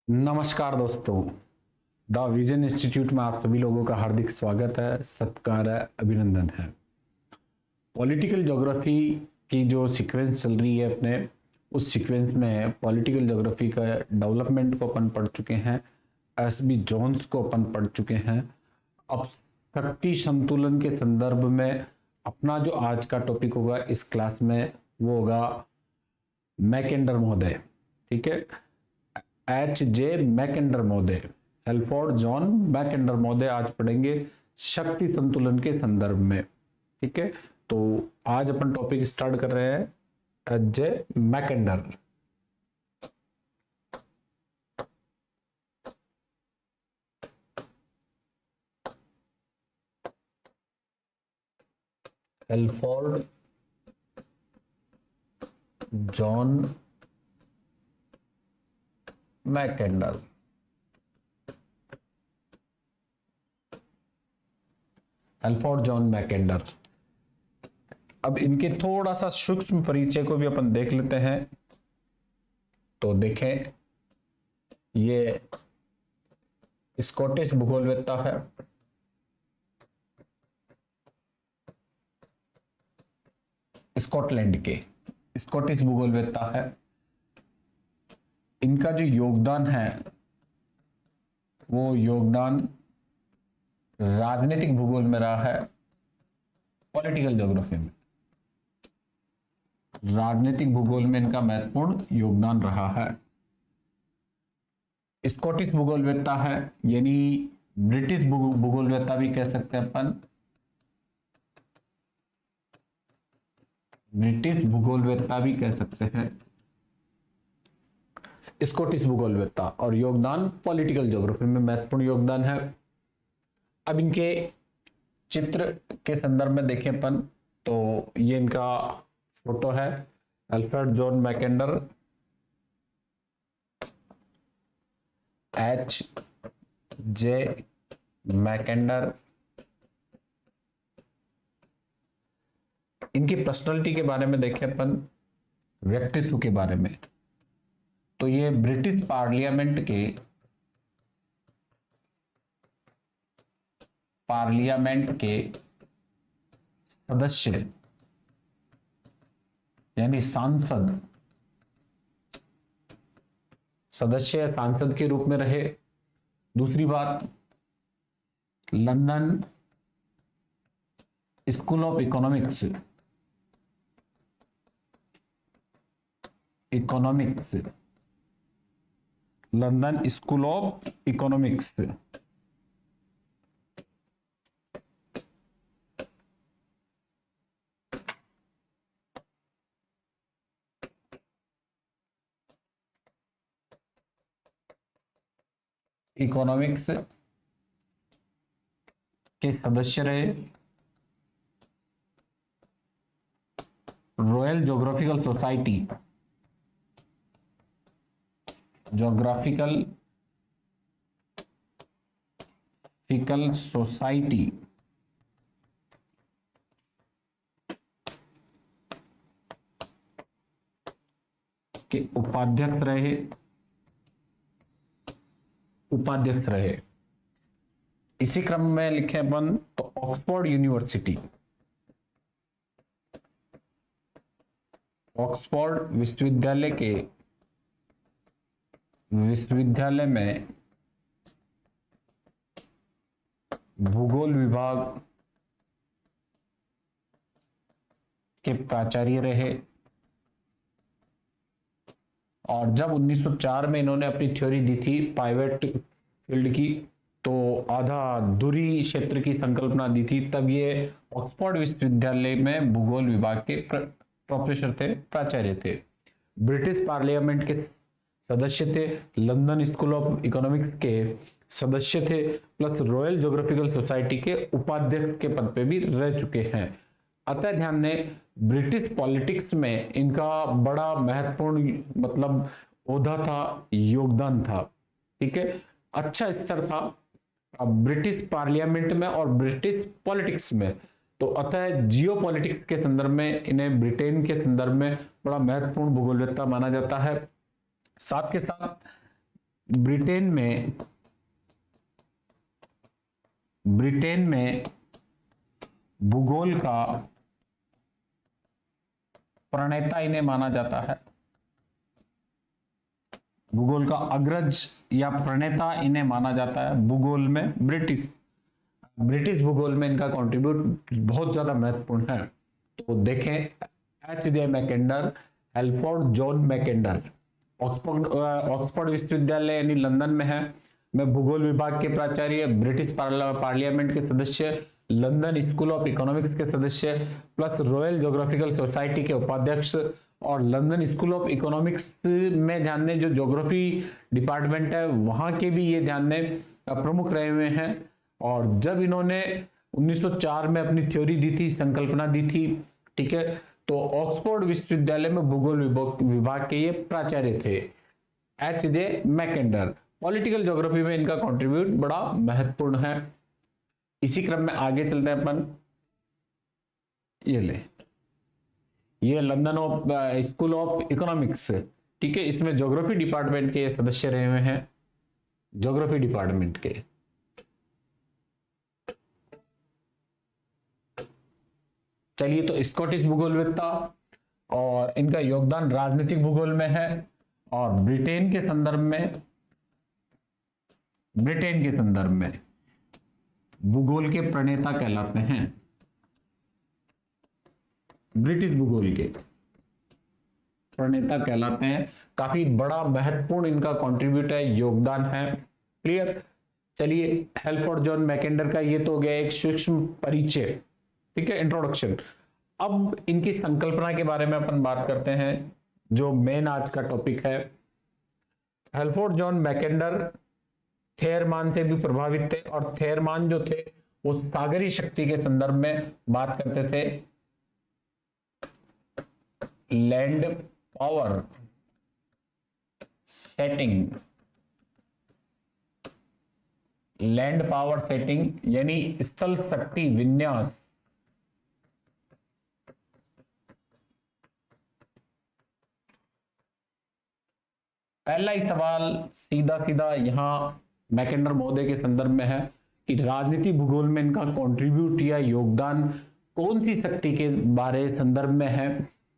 नमस्कार दोस्तों। The vision institute में आप सभी लोगों का हार्दिक स्वागत है, सत्कार है, अभिनंदन है। पॉलिटिकल ज्योग्राफी की जो सीक्वेंस चल रही है अपने, उस सीक्वेंस में पॉलिटिकल ज्योग्राफी का डेवलपमेंट को अपन पढ़ चुके हैं, एसबी जोन्स को अपन पढ़ चुके हैं। अब शक्ति संतुलन के संदर्भ में अपना जो आज का टॉपिक होगा इस क्लास में वो होगा मैकेंडर महोदय। ठीक है, एच जे मैकेंडर महोदय, हेल्फोर्ड जॉन मैकेंडर महोदय आज पढ़ेंगे शक्ति संतुलन के संदर्भ में। ठीक है, तो आज अपन टॉपिक स्टार्ट कर रहे हैं H J Mackinder. Halford John Mackinder. Halford John Mackinder. अब इनके थोड़ा सा सूक्ष्म परिचय को भी अपन देख लेते हैं। तो देखें, ये स्कॉटिश भूगोलवेत्ता है। स्कॉटलैंड के स्कॉटिश भूगोलवेत्ता है। इनका जो योगदान है वो योगदान राजनीतिक भूगोल में रहा है, पॉलिटिकल ज्योग्राफी में। राजनीतिक भूगोल में इनका महत्वपूर्ण योगदान रहा है। स्कॉटिश भूगोलवेत्ता है, यानी ब्रिटिश भूगोलवेत्ता भी कह सकते हैं अपन। ब्रिटिश भूगोलवेत्ता भी कह सकते हैं, स्कॉटिश भूगोलवेत्ता, और योगदान पॉलिटिकल ज्योग्राफी में महत्वपूर्ण योगदान है। अब इनके चित्र के संदर्भ में देखें अपन, तो ये इनका फोटो है, अल्फ्रेड जॉन मैकेंडर, एच जे मैकेंडर। इनकी पर्सनालिटी के बारे में देखें अपन, व्यक्तित्व के बारे में, तो ये ब्रिटिश पार्लियामेंट के सदस्य यानी सांसद के रूप में रहे। दूसरी बात, London school of economics London school of economics के सदस्य रहे। रॉयल ज्योग्राफिकल सोसाइटी के उपाध्यक्ष रहे। इसी क्रम में लिखे अपन तो ऑक्सफोर्ड विश्वविद्यालय में भूगोल विभाग के प्राचार्य रहे। और जब 1904 में इन्होंने अपनी थ्योरी दी थी पाइवेट फील्ड की, तो आधा दूरी क्षेत्र की संकल्पना दी थी, तब ये ऑक्सफोर्ड विश्वविद्यालय में भूगोल विभाग के प्रोफेसर थे, प्राचार्य थे। ब्रिटिश पार्लियामेंट के सदस्य थे, लंदन स्कूल ऑफ इकोनॉमिक्स के सदस्य थे, प्लस रॉयल ज्योग्राफिकल सोसाइटी के उपाध्यक्ष के पद पे भी रह चुके हैं। अतः ध्यान दें, ब्रिटिश पॉलिटिक्स में इनका बड़ा महत्वपूर्ण ओहदा था, योगदान था। ठीक है, अच्छा स्तर था ब्रिटिश पार्लियामेंट में और ब्रिटिश पॉलिटिक्स में। तो अतः जियो पॉलिटिक्स के संदर्भ में इन्हें ब्रिटेन के संदर्भ में बड़ा महत्वपूर्ण भूगोलवेत्ता माना जाता है। साथ के साथ ब्रिटेन में भूगोल का प्रणेता इन्हें माना जाता है। भूगोल का अग्रज या प्रणेता इन्हें माना जाता है भूगोल में। ब्रिटिश भूगोल में इनका कंट्रीब्यूट बहुत ज्यादा महत्वपूर्ण है। तो देखें, एच.जे. मैकेंडर, हेल्फोर्ड जॉन मैकेंडर, ऑक्सफोर्ड विश्वविद्यालय यानी लंदन में है, मैं भूगोल विभाग के प्राचार्य, ब्रिटिश पार्लियामेंट के सदस्य, लंदन स्कूल ऑफ इकोनॉमिक्स के सदस्य, प्लस रॉयल ज्योग्राफिकल सोसाइटी के उपाध्यक्ष, और लंदन स्कूल ऑफ इकोनॉमिक्स में ध्यान दें जो ज्योग्राफी डिपार्टमेंट है वहां के भी ये ध्यान दें प्रमुख रहे हुए हैं। और जब इन्होंने 1904 में अपनी थ्योरी दी थी, संकल्पना दी थी, ठीक है, तो ऑक्सफोर्ड विश्वविद्यालय में भूगोल विभाग के ये प्राचार्य थे, एच.जे. मैकेंडर। पॉलिटिकल ज्योग्राफी में इनका कंट्रीब्यूट बड़ा महत्वपूर्ण है। इसी क्रम में आगे चलते हैं अपन। ये लंदन स्कूल ऑफ इकोनॉमिक्स, ठीक है, इसमें ज्योग्राफी डिपार्टमेंट के सदस्य रहे हुए हैं, ज्योग्राफी डिपार्टमेंट के। चलिए, तो स्कॉटिश भूगोलवेत्ता और इनका योगदान राजनीतिक भूगोल में है, और ब्रिटेन के संदर्भ में भूगोल के प्रणेता कहलाते हैं। ब्रिटिश भूगोल के प्रणेता कहलाते हैं। काफी बड़ा महत्वपूर्ण इनका कंट्रीब्यूट है, योगदान है। क्लियर। चलिए, हेल्फोर्ड जॉन मैकेंडर का ये तो हो गया एक सूक्ष्म परिचय, ठीक है, इंट्रोडक्शन। अब इनकी संकल्पना के बारे में अपन बात करते हैं, जो मेन आज का टॉपिक है। हेल्फोर्ड जॉन मैकेंडर थेयरमान से भी प्रभावित थे, और थेयरमान जो थे वो सागरीय शक्ति के संदर्भ में बात करते थे। लैंड पावर सेटिंग यानी स्थल शक्ति विन्यास। पहला ही सवाल सीधा सीधा यहां मैकेंडर महोदय के संदर्भ में है कि राजनीति भूगोल में इनका कंट्रीब्यूट या योगदान कौन सी शक्ति के बारे संदर्भ में है,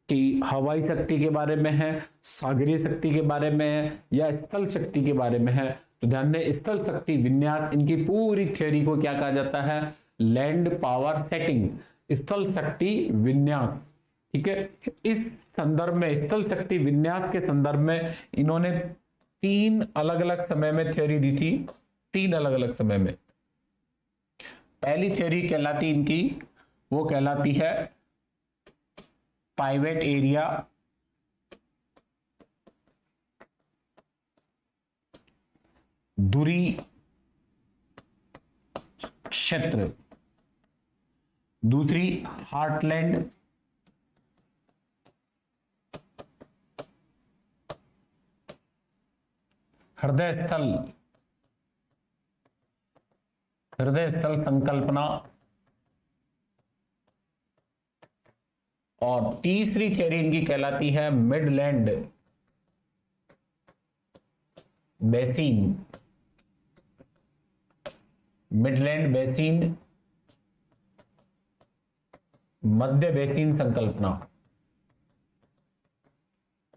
कि हवाई शक्ति के बारे में है, सागरीय शक्ति के बारे में है, या स्थल शक्ति के बारे में है। तो ध्यान दें, स्थल शक्ति विन्यास, इनकी पूरी थ्योरी को क्या कहा जाता है? लैंड पावर सेटिंग, स्थल शक्ति विन्यास, ठीक है। इस संदर्भ में, स्थल शक्ति विन्यास के संदर्भ में इन्होंने 3 अलग अलग समय में थ्योरी दी थी, 3 अलग अलग समय में। पहली थ्योरी कहलाती इनकी, वो कहलाती है पाइवेट एरिया, दूरी क्षेत्र। दूसरी हार्टलैंड, हृदय स्थल संकल्पना। और तीसरी थ्योरी इनकी कहलाती है मिडलैंड बेसिन, मध्य बेसिन संकल्पना।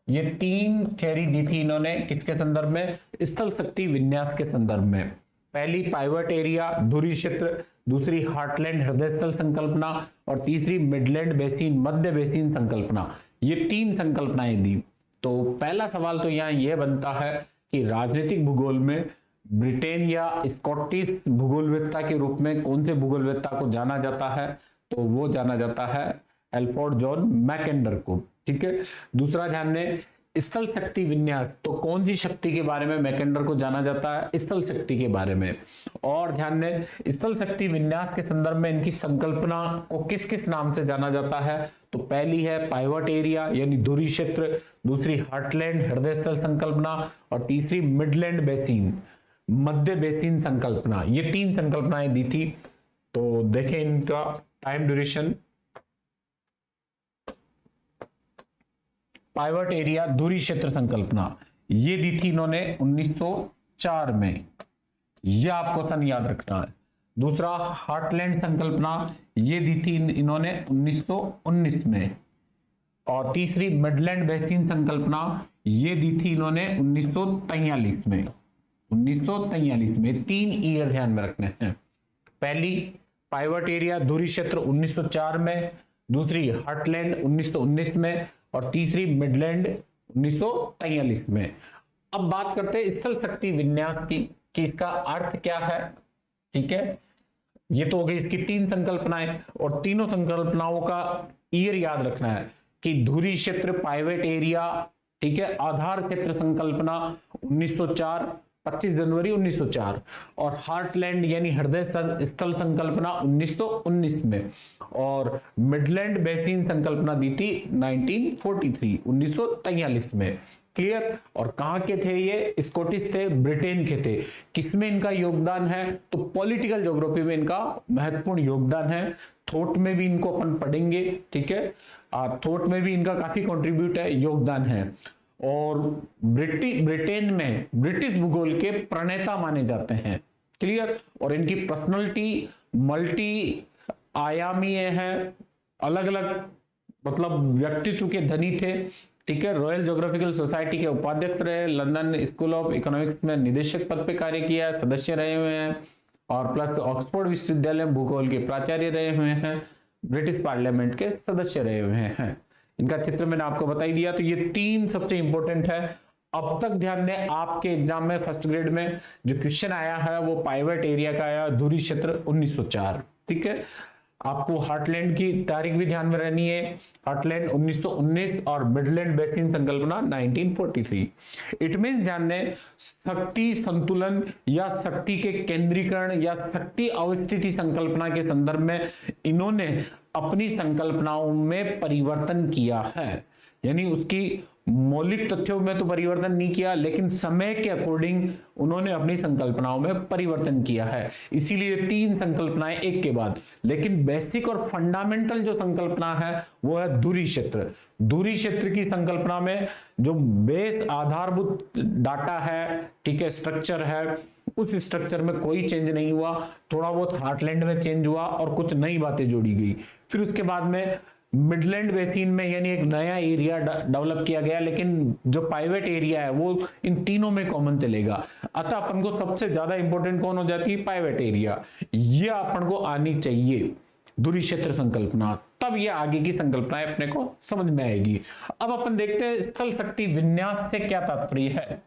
ये 3 थ्योरी दी थी इन्होंने, किसके संदर्भ में? स्थल शक्ति विन्यास के संदर्भ में। पहली पाइवट एरिया, धुरी क्षेत्र, दूसरी हार्टलैंड हृदय स्थल संकल्पना, और तीसरी मिडलैंड बेसिन, मध्य बेसिन संकल्पना। ये 3 संकल्पनाएं दी। तो पहला सवाल तो यहां यह बनता है कि राजनीतिक भूगोल में ब्रिटेन या स्कॉटिश भूगोलवेत्ता के रूप में कौन से भूगोलवेत्ता को जाना जाता है? तो वो जाना जाता है हेल्फोर्ड जॉन मैकेंडर को, ठीक है। दूसरा ध्यान दें, स्थल शक्ति विन्यास, तो कौन सी शक्ति के बारे में मैकेंडर को जाना जाता है? स्थल शक्ति के बारे में। और ध्यान दें, स्थल शक्ति विन्यास के संदर्भ में इनकी संकल्पना को किस किस नाम से जाना जाता है? तो पहली है पाइवट एरिया यानी धुरी क्षेत्र, दूसरी हार्टलैंड हृदय स्थल संकल्पना, और तीसरी मिडलैंड बेसिन, मध्य बेसिन संकल्पना। ये 3 संकल्पनाएं दी थी। तो देखें इनका टाइम ड्यूरेशन। पाइवट एरिया धुरी क्षेत्र संकल्पना ये दी थी इन्होंने 1904 1904 में, यह आपको सन याद रखना है। दूसरा, हार्टलैंड संकल्पना ये दी थी इन्होंने 1919 में। और तीसरी, मिडलैंड बेसिन संकल्पना ये दी थी इन्होंने 1943 में। 1943 में 3 ईयर ध्यान में रखने हैं। पहली पाइवट एरिया धुरी क्षेत्र 1904 में, दूसरी हार्टलैंड 1919 में, और तीसरी मिडलैंड 1943 में। अब बात करते हैं स्थल शक्ति विन्यास की कि इसका अर्थ क्या है। ठीक है, ये तो हो गई इसकी 3 संकल्पनाएं, और तीनों संकल्पनाओं का ईयर याद रखना है कि धुरी क्षेत्र पाइवट एरिया, ठीक है, आधार क्षेत्र संकल्पना 1904, 25 जनवरी 1904, और हार्टलैंड यानी हृदय स्थल संकल्पना 1919 में, और मिडलैंड बेसिन संकल्पना दी थी 1943, 1943 में। क्लियर। और कहां के थे ये? स्कॉटिश थे, ब्रिटेन के थे। किसमें इनका योगदान है? तो पॉलिटिकल ज्योग्राफी में इनका महत्वपूर्ण योगदान है। थॉट में भी इनको अपन पढ़ेंगे, ठीक है, थॉट में भी इनका काफी कंट्रीब्यूट है, योगदान है। और ब्रिटेन में ब्रिटिश भूगोल के प्रणेता माने जाते हैं। क्लियर। और इनकी पर्सनालिटी मल्टी आयामी है, अलग अलग मतलब व्यक्तित्व के धनी थे। ठीक है, रॉयल ज्योग्राफिकल सोसाइटी के उपाध्यक्ष रहे, लंदन स्कूल ऑफ इकोनॉमिक्स में निदेशक पद पे कार्य किया है, सदस्य रहे हुए हैं, और प्लस ऑक्सफोर्ड विश्वविद्यालय में भूगोल के प्राचार्य रहे हुए हैं, ब्रिटिश पार्लियामेंट के सदस्य रहे हुए हैं। इनका चित्र मैंने आपको बता ही दिया। तो ये 3 सबसे इंपॉर्टेंट है। अब तक ध्यान दें, आपके एग्जाम में फर्स्ट ग्रेड में जो क्वेश्चन आया है वो पाइवट एरिया का आया, धुरी क्षेत्र 1904। ठीक है, आपको हार्टलैंड की तारीख भी ध्यान में रहनी है, हार्टलैंड 1919 और मिडलैंड बेसिन संकल्पना 1943। इट मींस ध्यान दें, शक्ति संतुलन या शक्ति के केंद्रीकरण या शक्ति अवस्थिति संकल्पना के संदर्भ में इन्होंने अपनी संकल्पनाओं में परिवर्तन किया है। यानी उसकी मौलिक तथ्यों में तो परिवर्तन नहीं किया, लेकिन समय के अकॉर्डिंग उन्होंने अपनी संकल्पनाओं में परिवर्तन किया है। इसीलिए 3 संकल्पनाएं एक के बाद। लेकिन बेसिक और फंडामेंटल जो संकल्पना है वो है धुरी क्षेत्र। धुरी क्षेत्र की संकल्पना में जो बेस आधारभूत डाटा है, ठीक है, स्ट्रक्चर है, उस स्ट्रक्चर में कोई चेंज नहीं हुआ। थोड़ा बहुत हार्टलैंड में चेंज हुआ और कुछ नई बातें जोड़ी गई। फिर उसके बाद में मिडलैंड बेसिन में यानी एक नया एरिया डेवलप किया गया, लेकिन जो पाइवट एरिया है वो इन तीनों में कॉमन चलेगा। अतः अपन को सबसे ज्यादा इंपॉर्टेंट कौन हो जाती है? Pivot area. ये अपन को आनी चाहिए, धुरी क्षेत्र संकल्पना, तब ये आगे की संकल्पनाएं अपने को समझ में आएगी। अब अपन देखते हैं स्थल शक्ति विन्यास से क्या तात्पर्य है।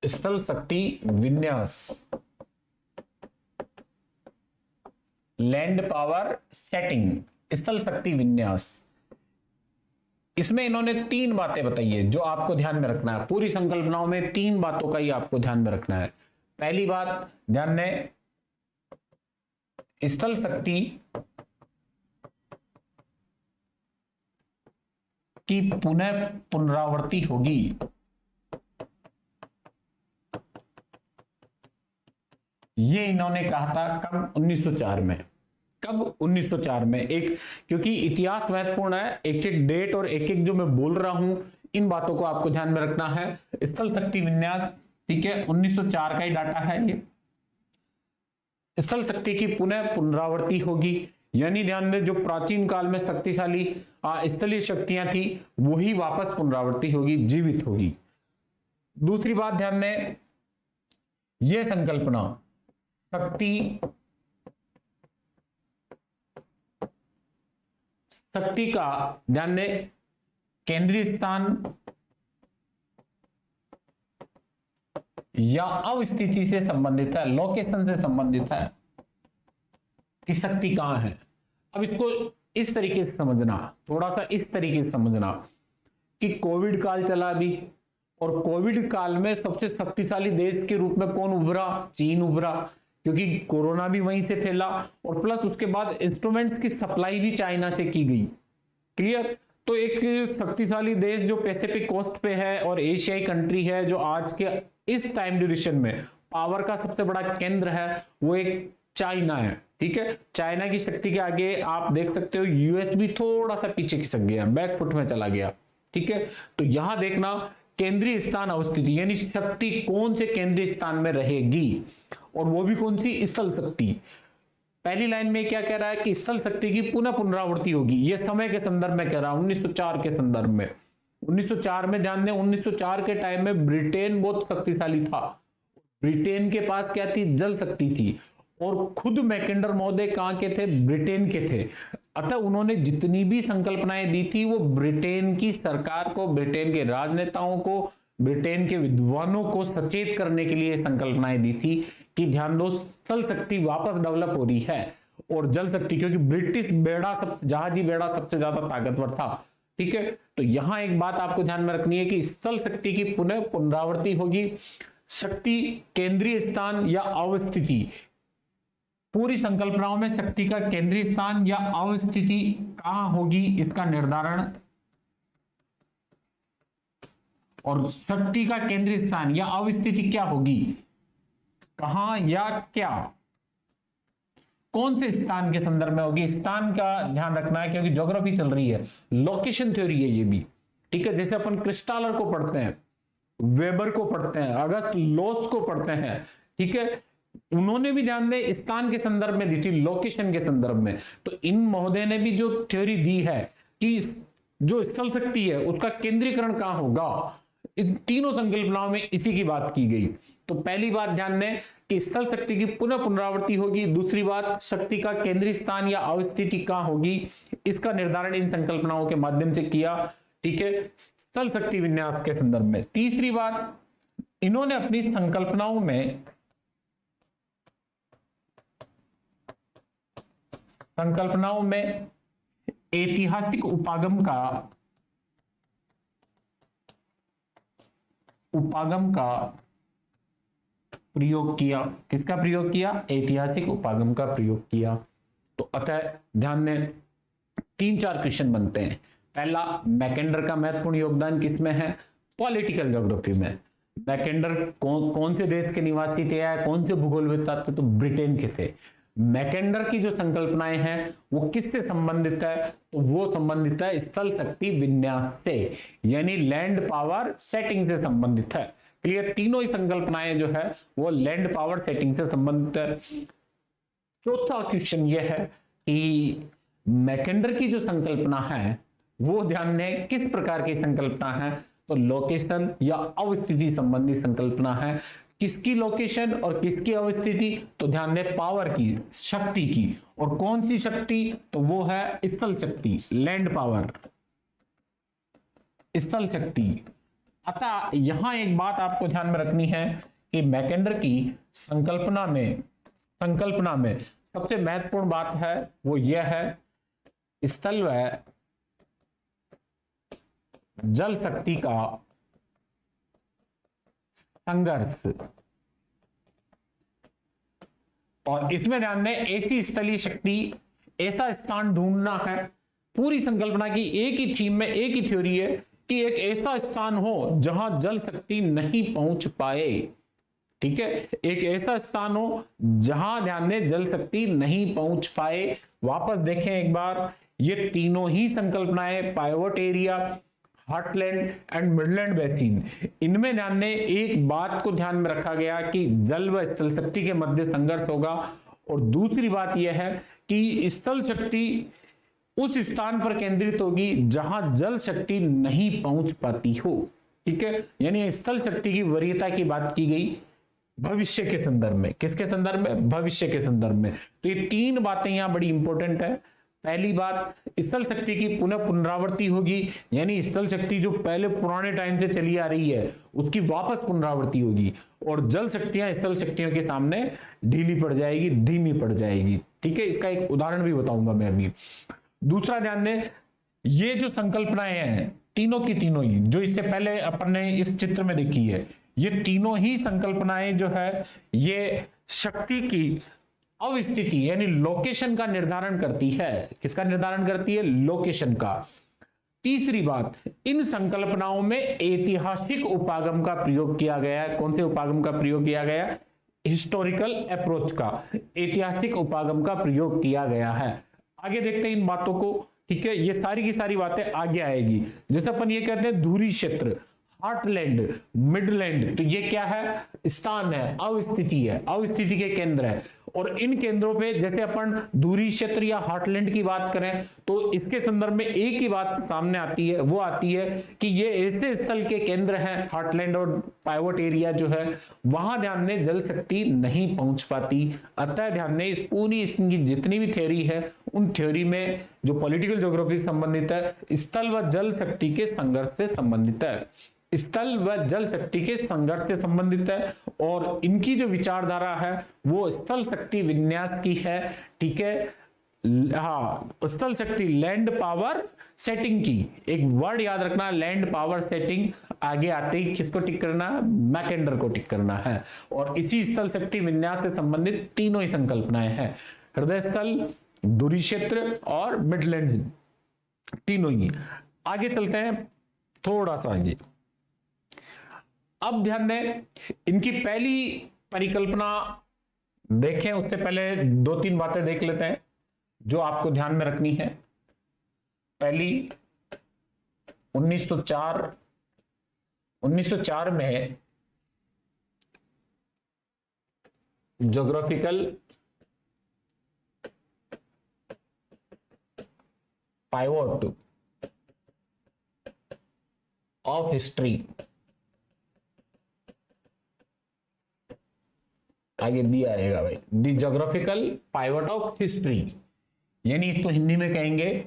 स्थल शक्ति विन्यास, लैंड पावर सेटिंग, स्थल शक्ति विन्यास, इसमें इन्होंने 3 बातें बताई है जो आपको ध्यान में रखना है। पूरी संकल्पनाओं में 3 बातों का ही आपको ध्यान में रखना है। पहली बात ध्यान दें, स्थल शक्ति की पुनः पुनरावृत्ति होगी। ये इन्होंने कहा था कब? 1904 में। कब? 1904 में। एक क्योंकि इतिहास महत्वपूर्ण है, एक एक डेट और एक एक जो मैं बोल रहा हूं इन बातों को आपको ध्यान में रखना है। स्थल शक्ति विन्यास, ठीक है, 1904 का ही डाटा है ये। स्थल शक्ति की पुनः पुनरावृत्ति होगी, यानी ध्यान दें जो प्राचीन काल में शक्तिशाली स्थलीय शक्तियां थी वही वापस पुनरावृत्ति होगी, जीवित होगी। दूसरी बात ध्यान दें, यह संकल्पना शक्ति का ध्यान दें केंद्रीय स्थान या अवस्थिति से संबंधित है, लोकेशन से संबंधित है कि शक्ति कहां है। अब इसको इस तरीके से समझना, थोड़ा सा इस तरीके से समझना कि कोविड काल चला अभी, और कोविड काल में सबसे शक्तिशाली देश के रूप में कौन उभरा? चीन उभरा, क्योंकि कोरोना भी वहीं से फैला, और प्लस उसके बाद इंस्ट्रूमेंट्स की सप्लाई भी चाइना से की गई। क्लियर। तो एक शक्तिशाली देश जो पैसिफिक कोस्ट पे है और एशियाई कंट्री है जो आज के इस टाइम ड्यूरेशन में पावर का सबसे बड़ा केंद्र है वो एक चाइना है, ठीक है। चाइना की शक्ति के आगे आप देख सकते हो यूएस भी थोड़ा सा पीछे खिसक गया, बैकफुट में चला गया, ठीक है। तो यहां देखना केंद्रीय स्थान अवस्थिति यानी शक्ति कौन से केंद्रीय स्थान में रहेगी, और वो भी कौन सी, स्थल शक्ति। पहली लाइन में क्या कह रहा है कि स्थल शक्ति की पुनः पुनरावृत्ति होगी, ये समय के संदर्भ में कह रहा है 1904 के संदर्भ में। 1904 में ध्यान दें, 1904 के टाइम में ब्रिटेन बहुत शक्तिशाली था, ब्रिटेन के पास क्या थी, जल शक्ति थी, और खुद मैकेंडर महोदय कहां के थे, ब्रिटेन के थे। अतः उन्होंने जितनी भी संकल्पनाएं दी थी वो ब्रिटेन की सरकार को, ब्रिटेन के राजनेताओं को, ब्रिटेन के विद्वानों को सचेत करने के लिए संकल्पनाएं दी थी कि ध्यान दो स्थल शक्ति वापस डेवलप हो रही है और जल शक्ति, क्योंकि ब्रिटिश बेड़ा जहाजी बेड़ा सबसे ज्यादा ताकतवर था, ठीक है। तो यहां एक बात आपको ध्यान में रखनी है कि स्थल शक्ति की पुनः पुनरावृत्ति होगी। शक्ति केंद्रीय स्थान या अवस्थिति, पूरी संकल्पनाओं में शक्ति का केंद्रीय स्थान या अवस्थिति कहां होगी इसका निर्धारण, और शक्ति का केंद्रीय स्थान या अवस्थिति क्या होगी, कहां या क्या, कौन से स्थान के संदर्भ में होगी। स्थान का ध्यान रखना है क्योंकि ज्योग्राफी चल रही है, लोकेशन थ्योरी है ये भी, ठीक है। जैसे अपन क्रिस्टालर को पढ़ते हैं, वेबर को पढ़ते हैं, अगस्त लोस को पढ़ते हैं, ठीक है, उन्होंने भी ध्यान दें स्थान के संदर्भ में दी थी, लोकेशन के संदर्भ में। तो इन महोदय ने भी जो थ्योरी दी है कि जो स्थल शक्ति है उसका केंद्रीकरण कहां होगा, इन तीनों संकल्पनाओं में इसी की बात की गई। तो पहली बात ध्यान दें कि स्थल शक्ति की पुनः पुनरावृत्ति होगी, दूसरी बात शक्ति का केंद्रीय स्थान या अवस्थिति कहां होगी इसका निर्धारण इन संकल्पनाओं के माध्यम से किया, ठीक है, स्थल शक्ति विन्यास के संदर्भ में। तीसरी बात, इन्होंने अपनी संकल्पनाओं में ऐतिहासिक उपागम का प्रयोग किया। किसका प्रयोग किया, ऐतिहासिक उपागम का प्रयोग किया। तो अतः ध्यान दें 3-4 क्वेश्चन बनते हैं। पहला, मैकेंडर का महत्वपूर्ण योगदान किसमें है, पॉलिटिकल ज्योग्राफी में। मैकेंडर कौन से देश के निवासी थे या कौन से भूगोलविद थे, तो ब्रिटेन के थे। मैकेंडर की जो संकल्पनाएं हैं वो किससे संबंधित है, तो वो संबंधित है स्थल शक्ति विन्यास से, यानी लैंड पावर सेटिंग से संबंधित है। क्लियर, तीनों ही संकल्पनाएं जो है वो लैंड पावर सेटिंग से संबंधित है। चौथा क्वेश्चन ये है कि मैकेंडर की जो संकल्पना है वो ध्यान दें किस प्रकार की संकल्पना है, तो लोकेशन या अवस्थिति संबंधी संकल्पना है। किसकी लोकेशन और किसकी अवस्थिति, तो ध्यान दें पावर की, शक्ति की, और कौन सी शक्ति, तो वो है स्थल शक्ति, लैंड पावर, स्थल शक्ति। अतः यहां एक बात आपको ध्यान में रखनी है कि मैकेंडर की संकल्पना में सबसे महत्वपूर्ण बात है वो यह है स्थल व जल शक्ति का संघर्ष, और इसमें ध्यान दें ऐसी स्थलीय शक्ति, ऐसा स्थान ढूंढना है। पूरी संकल्पना की एक ही थीम में एक ही थ्योरी है कि एक ऐसा स्थान हो जहां जल शक्ति नहीं पहुंच पाए, ठीक है, एक ऐसा स्थान हो जहां ध्यान दें जल शक्ति नहीं पहुंच पाए। वापस देखें एक बार, ये तीनों ही संकल्पनाएं pivot area, heartland and midland basin, इनमें ध्यान दें एक बात को ध्यान में रखा गया कि जल व स्थल शक्ति के मध्य संघर्ष होगा, और दूसरी बात यह है कि स्थल शक्ति उस स्थान पर केंद्रित होगी जहां जल शक्ति नहीं पहुंच पाती हो, ठीक है, यानी स्थल शक्ति की वरीयता की बात की गई भविष्य के संदर्भ में। किसके संदर्भ में, भविष्य के संदर्भ में। तो ये 3 बातें यहां बड़ी इंपॉर्टेंट है। पहली बात, स्थल शक्ति की पुनः पुनरावृत्ति होगी, यानी स्थल शक्ति जो पहले पुराने टाइम से चली आ रही है उसकी वापस पुनरावृत्ति होगी, और जल शक्तियां स्थल शक्तियों के सामने ढीली पड़ जाएगी, धीमी पड़ जाएगी, ठीक है। इसका एक उदाहरण भी बताऊंगा मैं अभी। दूसरा ध्यान दें, ये जो संकल्पनाएं हैं तीनों की तीनों ही जो इससे पहले अपन ने इस चित्र में देखी है, ये तीनों ही संकल्पनाएं जो है ये शक्ति की अवस्थिति यानी लोकेशन का निर्धारण करती है। किसका निर्धारण करती है, लोकेशन का। तीसरी बात, इन संकल्पनाओं में ऐतिहासिक उपागम का प्रयोग किया गया है। कौन से उपागम का प्रयोग किया गया, हिस्टोरिकल अप्रोच का, ऐतिहासिक उपागम का प्रयोग किया गया है। आगे देखते हैं इन बातों को, ठीक है। ये सारी की सारी बातें आगे आएगी। जैसे अपन ये कहते हैं धुरी क्षेत्र, हार्टलैंड, मिडलैंड, तो ये क्या है? स्थान है, अवस्थिति है, अवस्थिति के केंद्र है। और इन केंद्रों पे जैसे अपन धुरी क्षेत्र या हार्टलैंड की बात करें तो इसके संदर्भ में एक ही बात सामने आती है, वो आती है कि ये ऐसे स्थल के केंद्र हैं, हार्टलैंड और पाइवोट एरिया जो है, वहां ध्यान दें जल शक्ति नहीं पहुंच पाती। अतः ध्यान दें इस पूरी इसकी जितनी भी थ्योरी है उन थ्योरी में जो पॉलिटिकल ज्योग्राफी से संबंधित है, स्थल व जल शक्ति के संघर्ष से संबंधित है, स्थल व जल शक्ति के संघर्ष से संबंधित है। और इनकी जो विचारधारा है वो स्थल शक्ति विन्यास की है, ठीक है। हाँ, स्थल शक्ति लैंड पावर सेटिंग की, एक वर्ड याद रखना, लैंड पावर सेटिंग। आगे आते ही किसको टिक करना? मैकेंडर को टिक करना है। और इसी स्थल शक्ति विन्यास से संबंधित तीनों ही संकल्पनाएं हैं, हृदय स्थल, धुरी क्षेत्र और मिडलैंड, तीनों ही। आगे चलते हैं थोड़ा सा आगे। अब ध्यान दें इनकी पहली परिकल्पना देखें, उससे पहले दो तीन बातें देख लेते हैं जो आपको ध्यान में रखनी है। पहली 1904 में ज्योग्राफिकल पाइवोट ऑफ हिस्ट्री, आगे दिया आएगा भाई, the geographical pivot of history, यानी इसको हिंदी में कहेंगे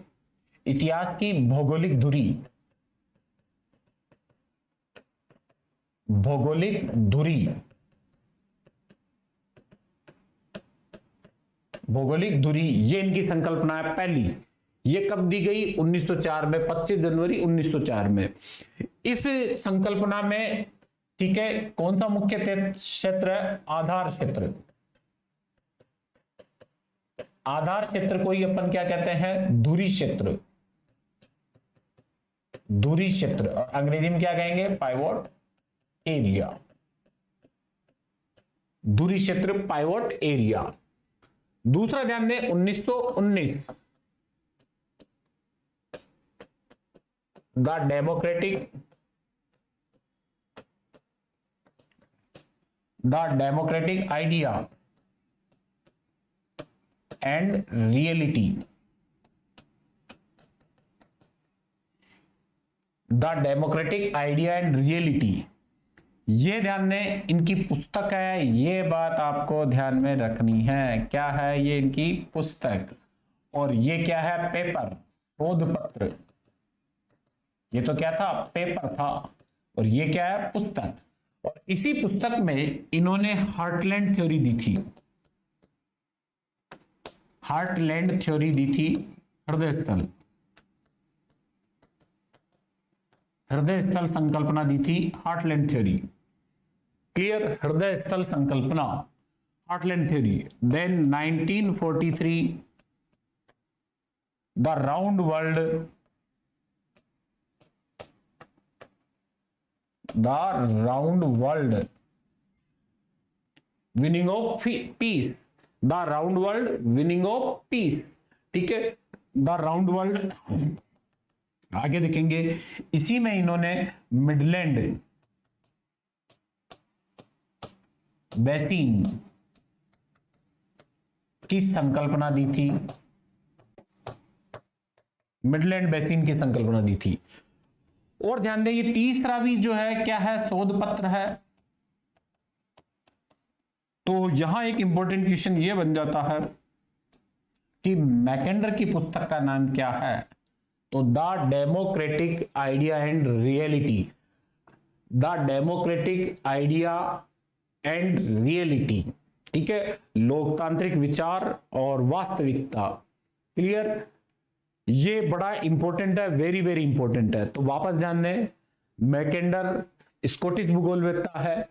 इतिहास की भौगोलिक धुरी। भौगोलिक धुरी, भौगोलिक धुरी, ये इनकी संकल्पना है पहली। ये कब दी गई? 1904 में, 25 जनवरी 1904 में। इस संकल्पना में, ठीक है, कौन सा मुख्य क्षेत्र है? आधार क्षेत्र। आधार क्षेत्र को ही अपन क्या कहते हैं? धुरी क्षेत्र। धुरी क्षेत्र, और अंग्रेजी में क्या कहेंगे? Pivot area. धुरी क्षेत्र, पाइवोट एरिया। दूसरा ध्यान दें 1919, the democratic idea and reality. The democratic idea and reality, ये ध्यान दें इनकी पुस्तक है। ये बात आपको ध्यान में रखनी है। क्या है? ये इनकी पुस्तक। और ये क्या है? पेपर, शोध पत्र। ये तो क्या था? पेपर था। और ये क्या है? पुस्तक। और इसी पुस्तक में इन्होंने हार्टलैंड थ्योरी दी थी। हार्टलैंड थ्योरी दी थी, हृदय स्थल, हृदय स्थल संकल्पना दी थी, हार्टलैंड थ्योरी। क्लियर? हृदय स्थल संकल्पना, heartland theory. Then 1943 the round world, the round world winning of peace, the round world winning of peace, ठीक है। द राउंड वर्ल्ड, आगे देखेंगे इसी में इन्होंने मिडलैंड बेसिन की संकल्पना दी थी। मिडलैंड बेसिन की संकल्पना दी थी। और ध्यान दें ये तीसरा भी जो है क्या है? शोध पत्र है। तो यहां एक इंपॉर्टेंट क्वेश्चन ये बन जाता है कि मैकेंडर की पुस्तक का नाम क्या है? तो the democratic idea and reality, the democratic idea and reality, ठीक है। लोकतांत्रिक विचार और वास्तविकता। क्लियर? ये बड़ा इंपॉर्टेंट है, वेरी वेरी इंपॉर्टेंट है। तो वापस ध्यान दें, मैकेंडर स्कॉटिश भूगोलवेत्ता है,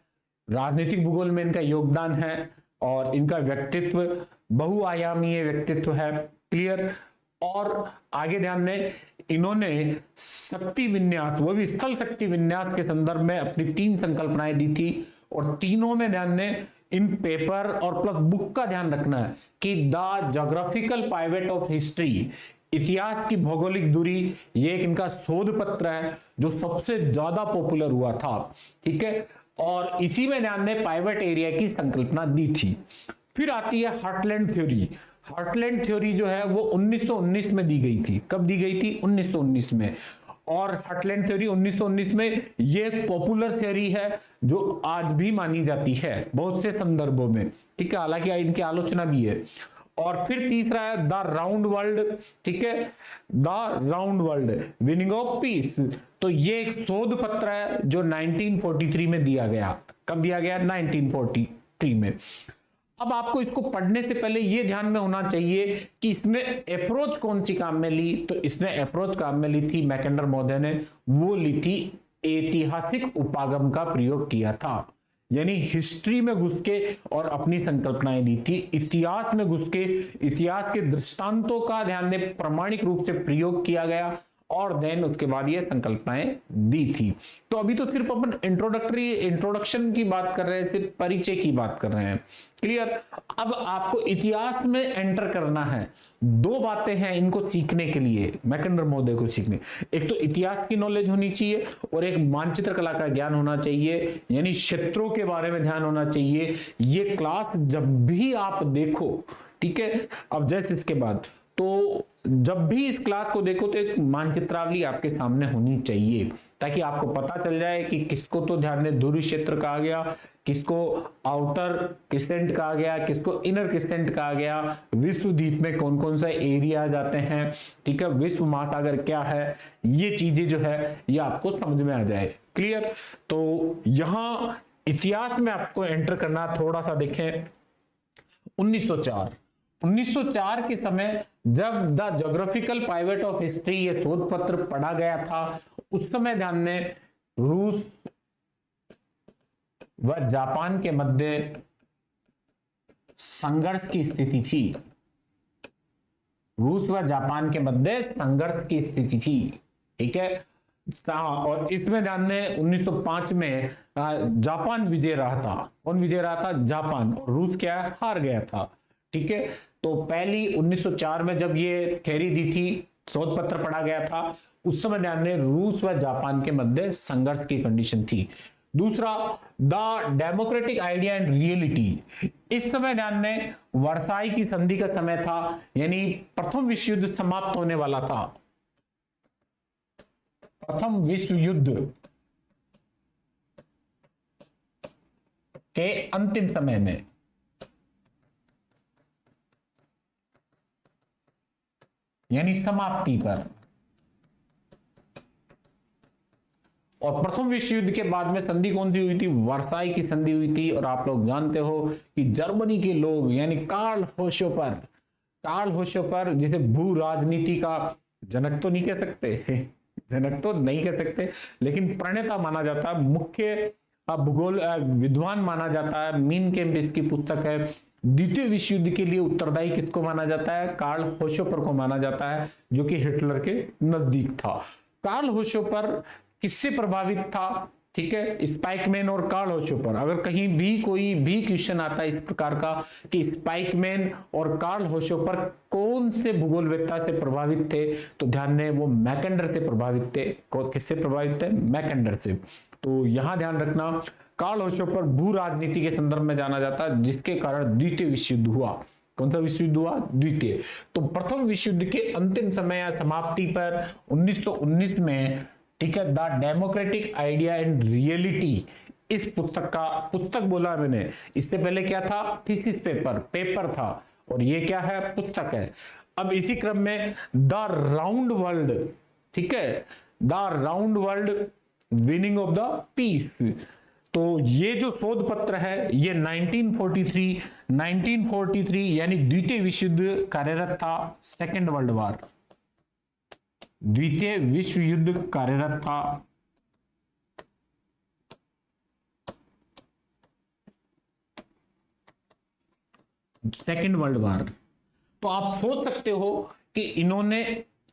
राजनीतिक भूगोल में इनका योगदान है और इनका व्यक्तित्व बहुआयामी व्यक्तित्व है। क्लियर? और आगे ध्यान दें इन्होंने शक्ति विन्यास, वो भी स्थल शक्ति विन्यास के संदर्भ में अपनी 3 संकल्पनाएं दी थी। और तीनों में ध्यान दें इन पेपर और प्लस बुक का ध्यान रखना है कि the geographical pivot of history, इतिहास की भौगोलिक दूरी, ये एक इनका शोध पत्र है जो सबसे ज्यादा पॉपुलर हुआ था, ठीक है। और इसी में ध्यान दें पाइवेट एरिया की संकल्पना दी थी। फिर आती है हार्टलैंड थ्योरी। हार्टलैंड थ्योरी जो है वो 1919 में दी गई थी। कब दी गई थी? 1919 में। और हार्टलैंड थ्योरी 1919 में ये एक पॉपुलर थ्योरी है जो आज भी मानी जाती है बहुत से संदर्भों में, ठीक है, हालांकि इनकी आलोचना भी है। और फिर तीसरा है द राउंड वर्ल्ड, ठीक है, the round world winning of piece. तो ये एक शोध पत्र है जो 1943 में दिया गया। कब दिया गया? 1943 में। अब आपको इसको पढ़ने से पहले ये ध्यान में होना चाहिए कि इसने अप्रोच कौन सी काम में ली। तो इसने अप्रोच काम में ली थी, मैकेंडर महोदय ने वो ली थी ऐतिहासिक उपागम का प्रयोग किया था, यानी हिस्ट्री में घुस के और अपनी संकल्पनाएं दी थी। इतिहास में घुस के इतिहास के दृष्टांतों का ध्यान में प्रामाणिक रूप से प्रयोग किया गया और देन उसके बाद ये संकल्पनाएं दी थी। तो अभी तो सिर्फ अपन इंट्रोडक्शन की बात कर रहे हैं, सिर्फ परिचय की बात कर रहे हैं, क्लियर। अब आपको इतिहास में एंटर करना है। दो बातें हैं इनको सीखने के लिए, मैकेंडर महोदय को सीखने, एक तो इतिहास की नॉलेज होनी चाहिए और एक मानचित्र कला का ज्ञान होना चाहिए, यानी क्षेत्रों के बारे में ध्यान होना चाहिए। ये क्लास जब भी आप देखो, ठीक है, अब जैसे इसके बाद तो जब भी इस क्लास को देखो तो एक मानचित्रावली आपके सामने होनी चाहिए ताकि आपको पता चल जाए कि किसको तो ध्यान दें ध्रुवीय क्षेत्र कहा गया, किसको आउटर क्रिसेंट कहा गया, किसको इनर क्रिसेंट कहा गया, विश्व द्वीप में कौन कौन सा एरिया जाते हैं, ठीक है, विश्व महासागर क्या है, ये चीजें जो है ये आपको समझ में आ जाए, क्लियर। तो यहां इतिहास में आपको एंटर करना, थोड़ा सा देखें 1904 के समय जब the geographical pivot of history ये शोध पत्र पढ़ा गया था, उस समय ध्यान दें रूस व जापान के मध्य संघर्ष की स्थिति थी। रूस व जापान के मध्य संघर्ष की स्थिति थी, ठीक है। और इसमें ध्यान दें 1905 में जापान विजय रहा था। कौन विजय रहा था? जापान। और रूस क्या है? हार गया था, ठीक है। तो पहली 1904 में जब ये थ्योरी दी थी, शोध पत्र पढ़ा गया था, उस समय ध्यान दें रूस व जापान के मध्य संघर्ष की कंडीशन थी। दूसरा the democratic idea and reality, इस समय ध्यान दें वर्साई की संधि का समय था, यानी प्रथम विश्व युद्ध समाप्त होने वाला था। प्रथम विश्व युद्ध के अंतिम समय में, यानी समाप्ति पर। और प्रथम विश्व युद्ध के बाद में संधि कौन सी हुई थी? वर्साई की संधि हुई थी। और आप लोग जानते हो कि जर्मनी के लोग यानी कार्ल होशोपर जिसे भू राजनीति का जनक तो नहीं कह सकते जनक तो नहीं कह सकते, लेकिन प्रणेता माना जाता है, मुख्य भूगोल विद्वान माना जाता है। मीन कैम्प इसकी पुस्तक है। द्वितीय विश्व युद्ध के लिए उत्तरदायी किसको माना जाता है? कार्ल होशोपर को माना जाता है, जो कि हिटलर के नजदीक था। कार्ल होशोपर किससे प्रभावित था? ठीक है, स्पाइकमैन और कार्ल होशोपर। अगर कहीं भी कोई भी क्वेश्चन आता है इस प्रकार का कि स्पाइकमैन और कार्ल होशोपर कौन से भूगोलवेत्ता से प्रभावित थे, तो ध्यान दें वो मैकेंडर से प्रभावित थे। किससे प्रभावित थे? मैकेंडर से। तो यहां ध्यान रखना कार्ल होशोपर भू राजनीति के संदर्भ में जाना जाता है, जिसके कारण द्वितीय विश्व युद्ध हुआ। कौन सा विश्व युद्ध हुआ? द्वितीय। तो प्रथम विश्व युद्ध के अंतिम समय या समाप्ति पर 1919 में, ठीक है, the democratic idea and reality, इस पुस्तक बोला मैंने, इससे पहले क्या था? थीसिस पेपर था, और ये क्या है? पुस्तक है। अब इसी क्रम में द राउंड वर्ल्ड, ठीक है, the round world winning of the peace. तो ये जो शोध पत्र है ये 1943 यानी द्वितीय विश्व युद्ध कार्यरत था। सेकेंड वर्ल्ड वॉर, द्वितीय विश्व युद्ध कार्यरत था। Second world war. तो आप सोच सकते हो कि इन्होंने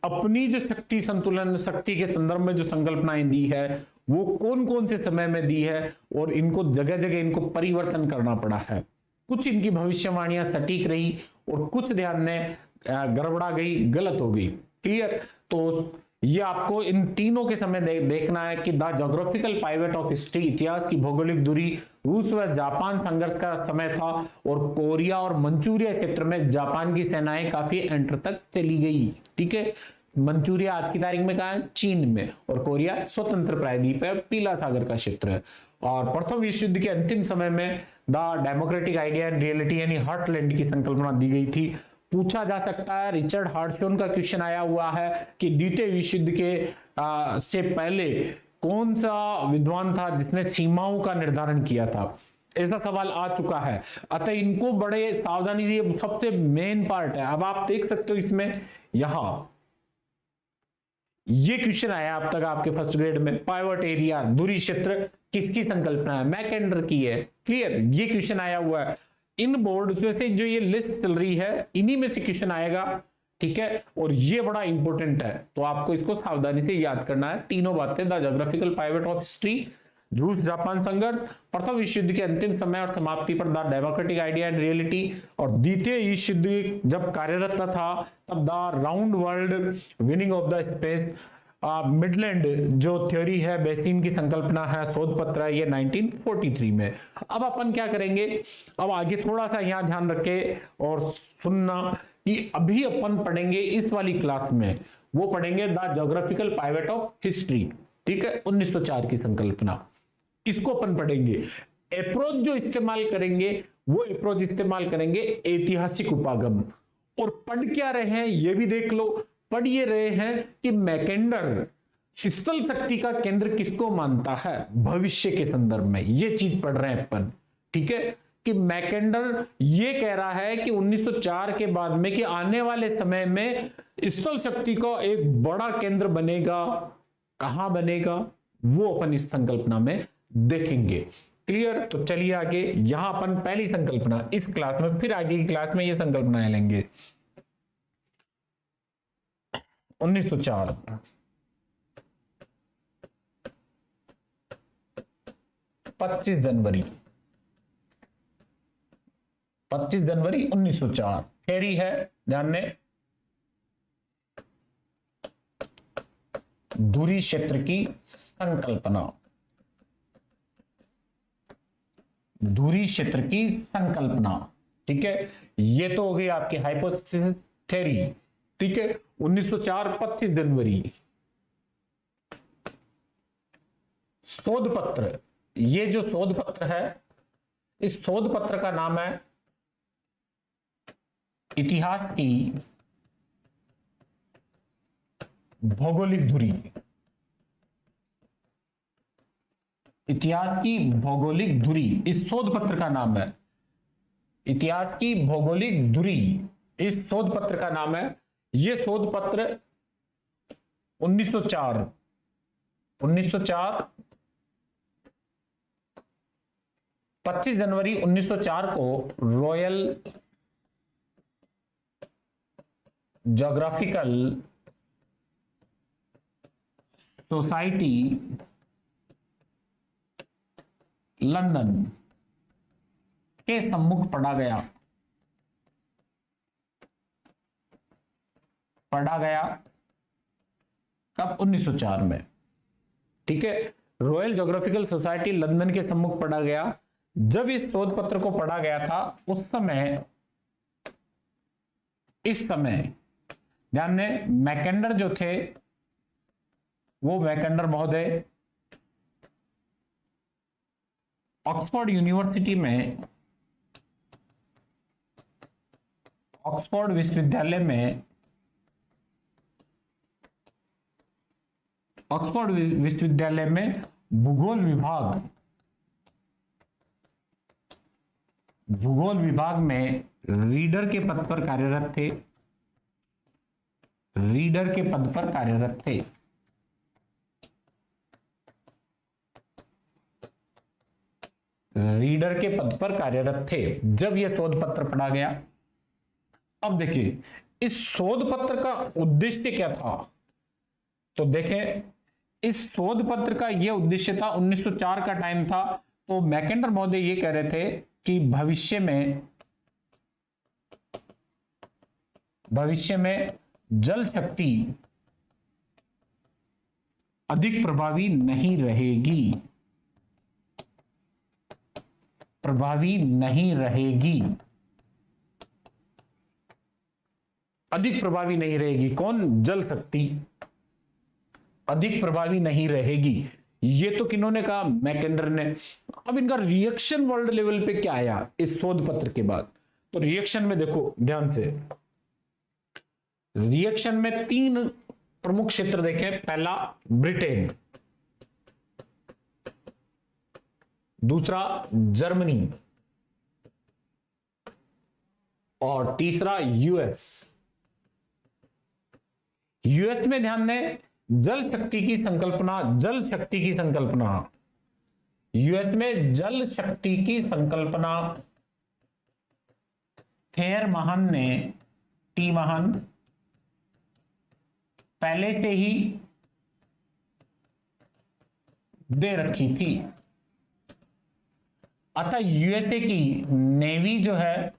अपनी जो शक्ति संतुलन, शक्ति के संदर्भ में जो संकल्पनाएं दी है, वो कौन कौन से समय में दी है और इनको जगह जगह इनको परिवर्तन करना पड़ा है। कुछ इनकी भविष्यवाणियां सटीक रही और कुछ ध्यान में गड़बड़ा गई, गलत हो गई। क्लियर? तो ये आपको इन तीनों के समय देखना है कि the geographical pivot of history, इतिहास की भौगोलिक दूरी, रूस व जापान संघर्ष का समय था और कोरिया और मंचूरिया क्षेत्र में जापान की सेनाएं काफी एंटर तक चली गई। ठीक है, मंचूरिया आज की तारीख में कहा है? चीन में, और कोरिया स्वतंत्र प्रायद्वीप है, पीला सागर का क्षेत्र है। और प्रथम विश्व युद्ध के अंतिम समय में the democratic idea and reality यानी हार्टलैंड की संकल्पना दी गई थी। पूछा जा सकता है, रिचर्ड हार्टस्टोन का क्वेश्चन आया हुआ है कि द्वितीय विश्व युद्ध के से पहले कौन सा विद्वान था जिसने सीमाओं का निर्धारण किया था? ऐसा सवाल आ चुका है, अतः इनको बड़े सावधानी से, सबसे मेन पार्ट है। अब आप देख सकते हो इसमें यहां ये क्वेश्चन आया अब तक आपके फर्स्ट ग्रेड में, पाइवट एरिया, दूरी क्षेत्र किसकी संकल्पना है? मैकेंडर की है। क्लियर? ये क्वेश्चन आया हुआ है इन बोर्ड में से, जो ये लिस्ट चल रही है इन्हीं में से क्वेश्चन आएगा। ठीक है, और ये बड़ा इंपॉर्टेंट है, तो आपको इसको सावधानी से याद करना है। तीनों बातें, the geographical pivot of history, रूस जापान संघर्ष, प्रथम विश्व युद्ध के अंतिम समय और समाप्ति पर the democratic idea and reality, और द्वितीय विश्व युद्ध जब कार्यरत था तब the round world winning of the space, Midland जो थ्योरी है, बेसिन की संकल्पना है, शोध पत्र है, ये 1943 में। अब अपन क्या करेंगे, अब आगे थोड़ा सा यहां ध्यान रखे और सुनना कि अभी अपन पढ़ेंगे इस वाली क्लास में, वो पढ़ेंगे the geographical pivot of history. ठीक है, 1904 की संकल्पना, इसको अपन पढ़ेंगे। अप्रोच जो इस्तेमाल करेंगे वो अप्रोच इस्तेमाल करेंगे ऐतिहासिक उपागम। और पढ़ क्या रहे हैं ये भी देख लो, पढ़ ये रहे हैं कि मैकेंडर स्थल शक्ति का केंद्र किसको मानता है भविष्य के संदर्भ में, ये चीज पढ़ रहे हैं अपन। ठीक है, कि मैकेंडर ये कह रहा है कि 1904 के बाद में कि आने वाले समय में स्थल शक्ति का एक बड़ा केंद्र बनेगा। कहां बनेगा वो अपन इस संकल्पना में देखेंगे। क्लियर? तो चलिए आगे, यहां अपन पहली संकल्पना इस क्लास में, फिर आगे की क्लास में ये संकल्पनाएं लेंगे। 1904 25 जनवरी 1904 थ्योरी है, ध्यान में, दूरी क्षेत्र की संकल्पना, दूरी क्षेत्र की संकल्पना। ठीक है, ये तो हो गई आपकी हाइपोथेसिस थ्योरी। ठीक है, 1904 25 जनवरी। शोध पत्र, ये जो शोध पत्र है, इस शोध पत्र का नाम है इतिहास की भौगोलिक दूरी। इतिहास की भौगोलिक दूरी इस शोध पत्र का नाम है। इतिहास की भौगोलिक दूरी इस शोध पत्र का नाम है। ये शोध पत्र 1904 25 जनवरी 1904 को रॉयल ज्योग्राफिकल सोसाइटी लंदन के सम्मुख पढ़ा गया। कब? 1904 में। ठीक है, रॉयल ज्योग्राफिकल सोसाइटी लंदन के सम्मुख पढ़ा गया। जब इस शोध पत्र को पढ़ा गया था उस समय, इस समय ध्यान में, मैकेंडर जो थे, वो मैकेंडर महोदय ऑक्सफोर्ड यूनिवर्सिटी में, ऑक्सफोर्ड विश्वविद्यालय में, ऑक्सफोर्ड विश्वविद्यालय में भूगोल विभाग में रीडर के पद पर कार्यरत थे। रीडर के पद पर कार्यरत थे। रीडर के पद पर कार्यरत थे जब यह शोध पत्र पढ़ा गया। अब देखिए, इस शोध पत्र का उद्देश्य क्या था, तो देखें, इस शोध पत्र का यह उद्देश्य था, 1904 का टाइम था, तो मैकेंडर महोदय ये कह रहे थे कि भविष्य में जल शक्ति अधिक प्रभावी नहीं रहेगी, अधिक प्रभावी नहीं रहेगी। कौन? जल शक्ति अधिक प्रभावी नहीं रहेगी। ये तो किन्होंने कहा? मैकेंडर ने। अब इनका रिएक्शन वर्ल्ड लेवल पे क्या आया इस शोध पत्र के बाद? तो रिएक्शन में देखो ध्यान से, रिएक्शन में 3 प्रमुख क्षेत्र देखें। पहला ब्रिटेन, दूसरा जर्मनी और तीसरा यूएस। यूएस में ध्यान दें, जल शक्ति की संकल्पना, यूएस में जल शक्ति की संकल्पना थेयर महान ने, टी महान, पहले से ही दे रखी थी। अतः यूएसए की नेवी जो है,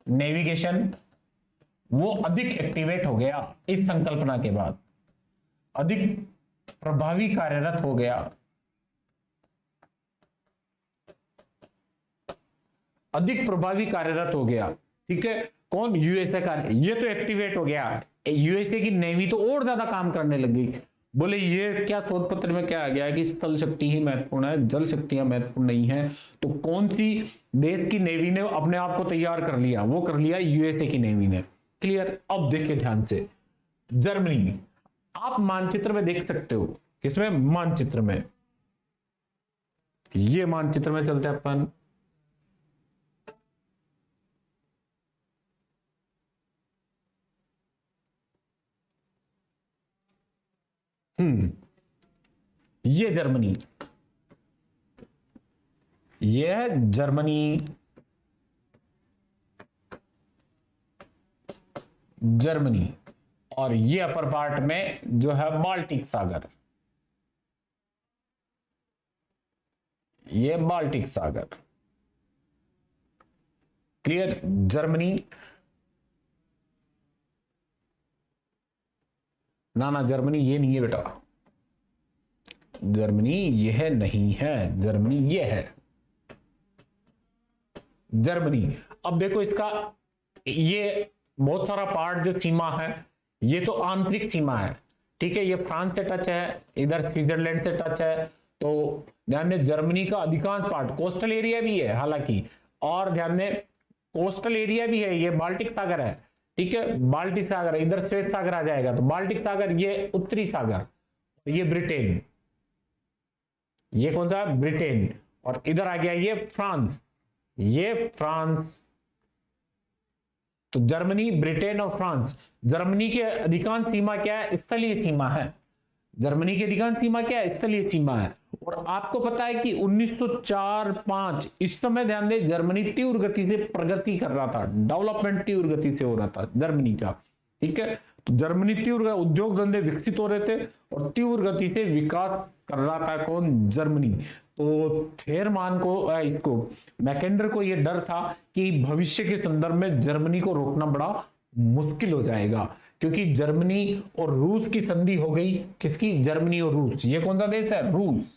नेविगेशन, वो अधिक एक्टिवेट हो गया इस संकल्पना के बाद, अधिक प्रभावी कार्यरत हो गया, ठीक है। कौन? यूएसए का। ये तो एक्टिवेट हो गया, यूएसए की नेवी तो और ज्यादा काम करने लग गई। बोले ये क्या शोध पत्र में क्या आ गया कि स्थल शक्ति ही महत्वपूर्ण है, जल शक्तियां महत्वपूर्ण नहीं है। तो कौन सी देश की नेवी ने अपने आप को तैयार कर लिया? वो कर लिया यूएसए की नेवी ने। क्लियर? अब देखिए ध्यान से, जर्मनी आप मानचित्र में देख सकते हो। किसमें? मानचित्र में। ये मानचित्र में चलते हैं अपन। ये जर्मनी, ये है जर्मनी, और ये अपर पार्ट में जो है बाल्टिक सागर, ये बाल्टिक सागर। क्लियर? जर्मनी, ना जर्मनी ये नहीं है बेटा, जर्मनी यह नहीं है, जर्मनी ये है जर्मनी। अब देखो इसका ये बहुत सारा पार्ट जो सीमा है, ये तो आंतरिक सीमा है, ठीक है। ये फ्रांस से टच है, इधर स्विट्जरलैंड से टच है। तो ध्यान दें, जर्मनी का अधिकांश पार्ट कोस्टल एरिया भी है हालांकि, और ध्यान दें कोस्टल एरिया भी है। ये बाल्टिक सागर है, ठीक है, बाल्टिक सागर, इधर श्वेत सागर आ जाएगा, तो बाल्टिक सागर, ये उत्तरी सागर, ये ब्रिटेन, ये कौन सा? ब्रिटेन। और इधर आ गया ये फ्रांस, ये फ्रांस। तो जर्मनी, ब्रिटेन और फ्रांस। जर्मनी की अधिकांश सीमा क्या है? स्थलीय सीमा है। जर्मनी की अधिकांश सीमा क्या है? स्थलीय सीमा है। और आपको पता है कि 1904-5 इस समय ध्यान दें, जर्मनी तीव्र गति से प्रगति कर रहा था, डेवलपमेंट तीव्र गति से हो रहा था जर्मनी का, ठीक है। तो जर्मनी तीव्र उद्योग धंधे विकसित हो रहे थे और तीव्र गति से विकास कर रहा था। कौन? जर्मनी। तो थेरमान को, इसको मैकेंडर को यह डर था कि भविष्य के संदर्भ में जर्मनी को रोकना बड़ा मुश्किल हो जाएगा, क्योंकि जर्मनी और रूस की संधि हो गई। किसकी? जर्मनी और रूस। ये कौन सा देश है? रूस।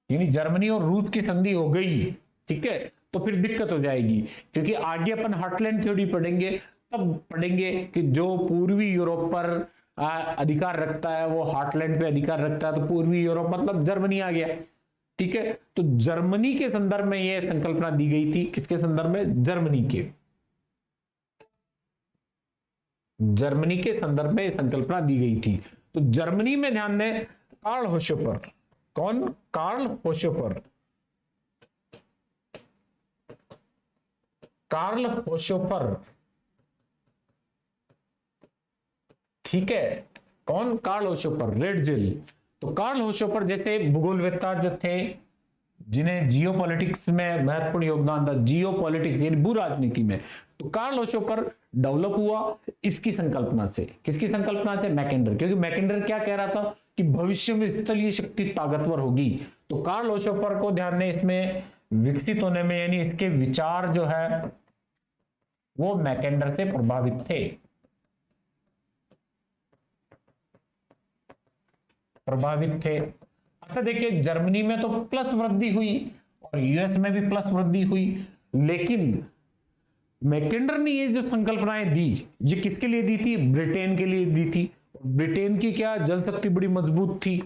यानी जर्मनी और रूस की संधि हो गई, ठीक है। तो फिर दिक्कत हो जाएगी, क्योंकि आगे अपन हार्टलैंड थ्योरी पढ़ेंगे, तब पढ़ेंगे कि जो पूर्वी यूरोप पर अधिकार रखता है वो हार्टलैंड पे अधिकार रखता है। तो पूर्वी यूरोप मतलब जर्मनी आ गया, ठीक है। तो जर्मनी के संदर्भ में यह संकल्पना दी गई थी। किसके संदर्भ में? जर्मनी के, जर्मनी के संदर्भ में संकल्पना दी गई थी। तो जर्मनी में ध्यान दें, कार्ल होशोपर। कौन? कार्ल होशोपर। कार्ल होशोपर, ठीक है। कौन? Karl Haushofer, Ratzel. तो कार्ल होशोपर जैसे भूगोलवेत्ता जो थे, जिन्हें जियोपॉलिटिक्स में महत्वपूर्ण योगदान था, जियोपॉलिटिक्स यानी भू राजनीति में, तो कार्ल ओशोपर डेवलप हुआ इसकी संकल्पना से। किसकी संकल्पना से? मैकेंडर। क्योंकि मैकेंडर क्या कह रहा था कि भविष्य में स्थलीय शक्ति ताकतवर होगी, तो कार्ल ओशोपर को ध्यान दें इसमें विकसित होने में, यानी इसके विचार जो है वो मैकेंडर से प्रभावित थे, अतः देखिए जर्मनी में तो प्लस वृद्धि हुई और यूएस में भी प्लस वृद्धि हुई, लेकिन मैकेंडर ने ये जो संकल्पनाएं दी, ये किसके लिए दी थी? ब्रिटेन के लिए दी थी। ब्रिटेन की क्या जल शक्ति बड़ी मजबूत थी,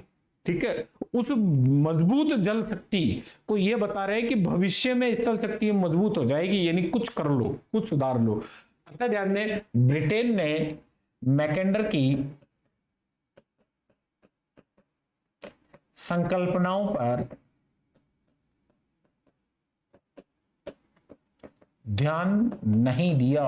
ठीक है। उस मजबूत जल शक्ति को ये बता रहे हैं कि भविष्य में स्थल शक्ति मजबूत हो जाएगी, यानी कुछ कर लो, कुछ सुधार लो। अतः ध्यान दें ब्रिटेन ने मैकेंडर की संकल्पनाओं पर ध्यान नहीं दिया,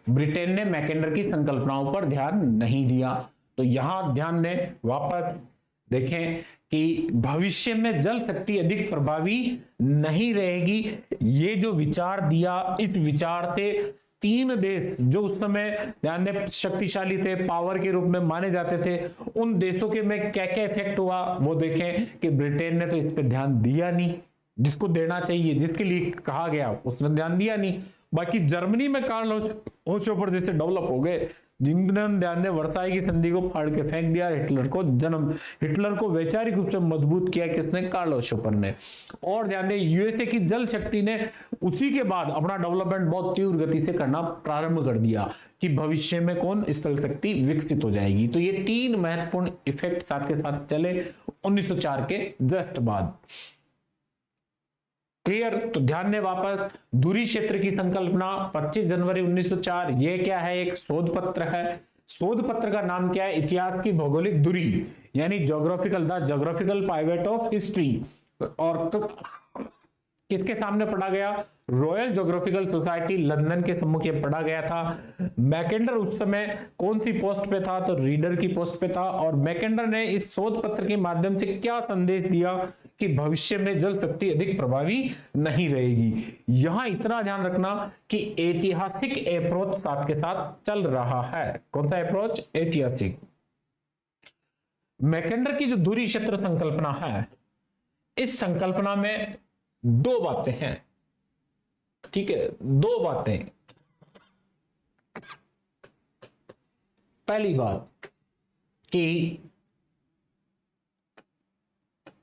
ब्रिटेन ने मैकेंडर की संकल्पनाओं पर ध्यान नहीं दिया। तो यहां ध्यान दें, वापस देखें कि भविष्य में जल शक्ति अधिक प्रभावी नहीं रहेगी। ये जो विचार दिया, इस विचार से 3 देश जो उस समय ध्यान दें शक्तिशाली थे, पावर के रूप में माने जाते थे, उन देशों के में क्या क्या इफेक्ट हुआ वो देखें कि ब्रिटेन ने तो इस पर ध्यान दिया नहीं, जिसको देना चाहिए, जिसके लिए कहा गया उसने ध्यान दिया नहीं। बाकी जर्मनी में कार्ल ओशोपर जैसे डेवलप हो गए, जिन्होंने ध्यान दें वर्साई की संधि को फाड़ के फेंक दिया, हिटलर को वैचारिक रूप से मजबूत किया किसने? कार्ल ओशोपर ने। और ध्यान दें यूएसए की जल शक्ति ने उसी के बाद अपना डेवलपमेंट बहुत तीव्र गति से करना प्रारंभ कर दिया कि भविष्य में कौन स्थल शक्ति विकसित हो जाएगी। तो ये 3 महत्वपूर्ण इफेक्ट साथ के साथ चले 1904 के जस्ट बाद। क्लियर? तो ध्यान दें वापस दूरी क्षेत्र की संकल्पना 25 जनवरी 1904। ये क्या है? एक शोध पत्र है। शोध पत्र का नाम क्या है? इतिहास की भौगोलिक दूरी, यानी ज्योग्राफिकल पाइवेट ऑफ हिस्ट्री। और किसके सामने पढ़ा गया? रॉयल ज्योग्राफिकल सोसाइटी लंदन के सम्मुख ये पढ़ा गया था। मैकेंडर उस समय कौन सी पोस्ट पे था? तो रीडर की पोस्ट पे था। और मैकेंडर ने इस शोध पत्र के माध्यम से क्या संदेश दिया कि भविष्य में जल शक्ति अधिक प्रभावी नहीं रहेगी। यहां इतना ध्यान रखना कि ऐतिहासिक अप्रोच साथ के साथ चल रहा है। कौन सा अप्रोच? ऐतिहासिक। मैकेंडर की जो दूरी क्षेत्र संकल्पना है, इस संकल्पना में 2 बातें हैं, ठीक है, 2 बातें। पहली बात कि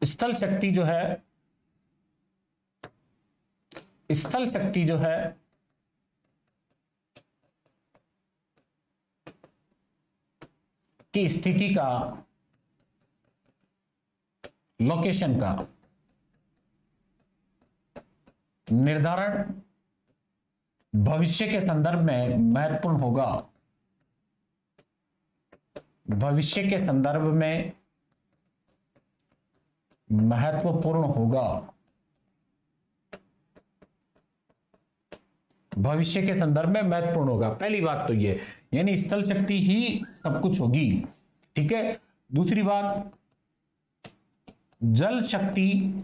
स्थल शक्ति जो है की स्थिति का, लोकेशन का निर्धारण भविष्य के संदर्भ में महत्वपूर्ण होगा। भविष्य के संदर्भ में महत्वपूर्ण होगा। भविष्य के संदर्भ में महत्वपूर्ण होगा। पहली बात तो ये, यानी स्थल शक्ति ही सब कुछ होगी, ठीक है। दूसरी बात, जल शक्ति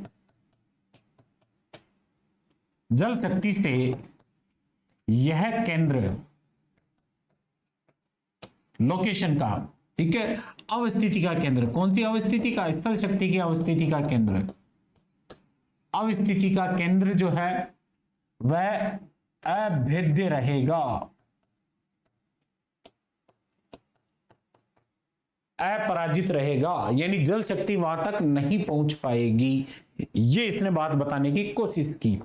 से यह केंद्र, लोकेशन का, ठीक है, अवस्थिति का केंद्र। कौन सी अवस्थिति का? स्थल शक्ति की अवस्थिति का केंद्र। अवस्थिति का केंद्र जो है वह अभेद्य रहेगा, अपराजित रहेगा, यानी जल शक्ति वहां तक नहीं पहुंच पाएगी। ये इसने बात बताने की कोशिश की।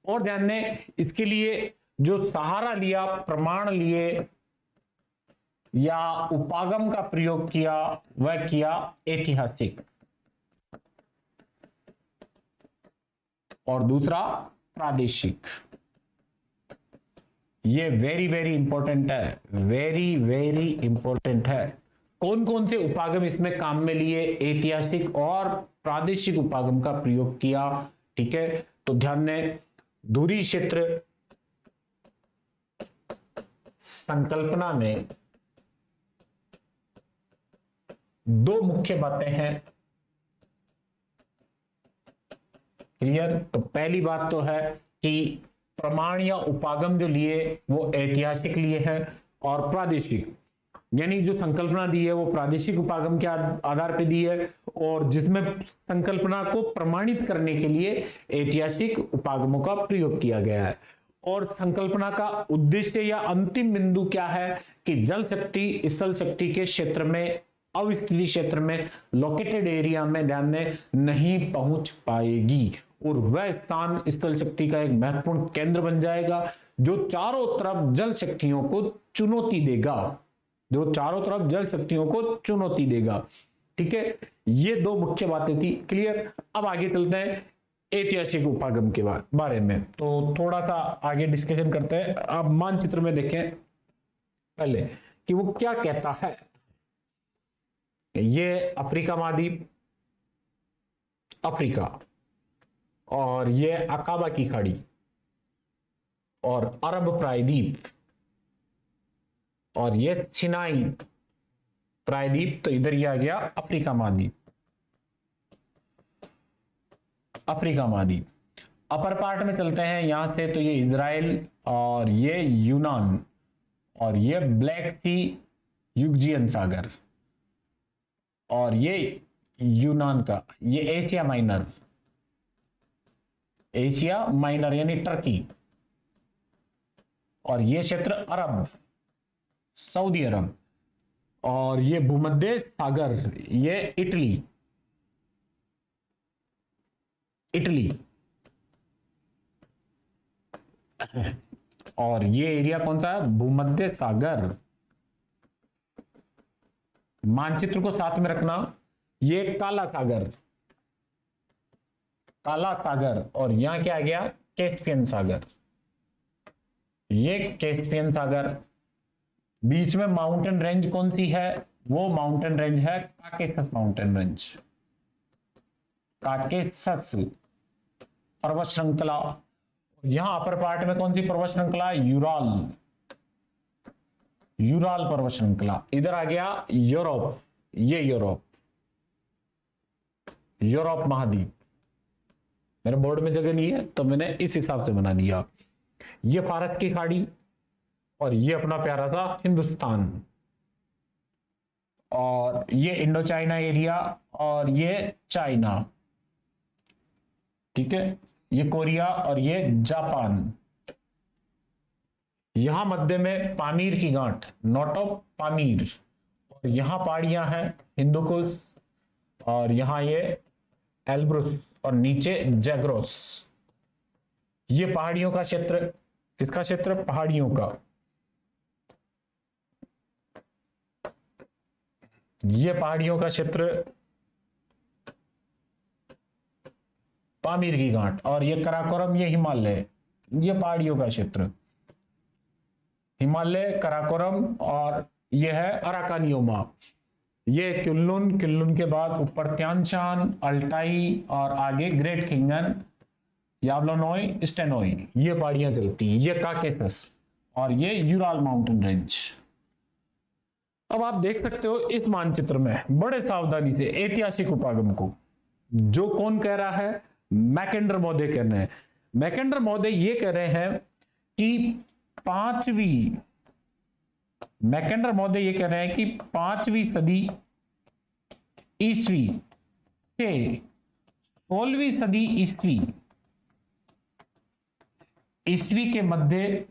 और ध्यान दें इसके लिए जो सहारा लिया, प्रमाण लिए या उपागम का प्रयोग किया, वह किया ऐतिहासिक, और दूसरा प्रादेशिक। ये वेरी इंपॉर्टेंट है, वेरी इंपॉर्टेंट है। कौन कौन से उपागम इसमें काम में लिए? ऐतिहासिक और प्रादेशिक उपागम का प्रयोग किया, ठीक है। तो ध्यान दें दूरी क्षेत्र संकल्पना में 2 मुख्य बातें हैं। क्लियर। तो पहली बात तो है कि प्रमाण या उपागम जो लिए वो ऐतिहासिक लिए हैं और प्रादेशिक, यानी जो संकल्पना दी है वो प्रादेशिक उपागम के आधार पर दी है, और जिसमें संकल्पना को प्रमाणित करने के लिए ऐतिहासिक उपागमों का प्रयोग किया गया है। और संकल्पना का उद्देश्य या अंतिम बिंदु क्या है कि जल शक्ति स्थल शक्ति के क्षेत्र में, अविस्तृत क्षेत्र में, लोकेटेड एरिया में, ध्यान दें, नहीं पहुंच पाएगी, और वह स्थान स्थल शक्ति का एक महत्वपूर्ण केंद्र बन जाएगा जो चारों तरफ जल शक्तियों को चुनौती देगा, जो चारों तरफ जल शक्तियों को चुनौती देगा। ठीक है, ये दो मुख्य बातें थी। क्लियर। अब आगे चलते हैं ऐतिहासिक उपागम के बारे में, तो थोड़ा सा आगे डिस्कशन करते हैं। आप मानचित्र में देखें पहले कि वो क्या कहता है। ये अफ्रीका महाद्वीप, अफ्रीका, और ये अकाबा की खाड़ी और अरब प्रायद्वीप, और ये सिनाई प्रायद्वीप, तो इधर ये आ गया अफ्रीका महाद्वीप, अफ्रीका महाद्वीप। अपर पार्ट में चलते हैं यहां से, तो ये इजराइल, और ये यूनान, और ये ब्लैक सी यूग्जियन सागर, और ये यूनान का, ये एशिया माइनर, एशिया माइनर यानी टर्की, और ये क्षेत्र अरब, सऊदी अरब, और ये भूमध्य सागर, ये इटली, इटली, और ये एरिया कौन सा है, भूमध्य सागर। मानचित्र को साथ में रखना, ये काला सागर, काला सागर, और यहां क्या आ गया, कैस्पियन सागर, ये कैस्पियन सागर। बीच में माउंटेन रेंज कौन सी है, वो माउंटेन रेंज है काकेसस माउंटेन रेंज, काकेसस पर्वत श्रृंखला। यहां अपर पार्ट में कौन सी पर्वत श्रृंखला, यूराल, यूराल पर्वत श्रृंखला। इधर आ गया यूरोप, ये यूरोप, यूरोप महाद्वीप। मेरे बोर्ड में जगह नहीं है तो मैंने इस हिसाब से बना दिया। ये फारस की खाड़ी, और ये अपना प्यारा सा हिंदुस्तान, और ये इंडो चाइना एरिया, और ये चाइना, ठीक है, ये कोरिया, और ये जापान। यहां मध्य में पामीर की गांठ, नॉट ऑफ पामीर, और यहां पहाड़ियां हैं हिंदुकुश, और यहां ये एल्ब्रुस, और नीचे जैग्रोस। ये पहाड़ियों का क्षेत्र, किसका क्षेत्र, पहाड़ियों का। ये पहाड़ियों का क्षेत्र पामीर की घाट, और ये कराकोरम, ये हिमालय, ये पहाड़ियों का क्षेत्र, हिमालय, कराकोरम, और ये है अराकानियोमा। ये कुल्लुन, कुल्लुन के बाद ऊपर त्यान शान, अल्टाई, और आगे ग्रेट किंगन, यावलोनोई, स्टेनोई, ये पहाड़ियां चलती हैं। ये काकेसस, और ये यूराल माउंटेन रेंज। अब आप देख सकते हो इस मानचित्र में बड़े सावधानी से ऐतिहासिक उपागम को, जो कौन कह रहा है, मैकेंडर महोदय कह रहे हैं। मैकेंडर महोदय ये कह रहे हैं कि मैकेंडर महोदय ये कह रहे हैं कि 5वीं सदी ईस्वी से 16वीं सदी ईस्वी के मध्य,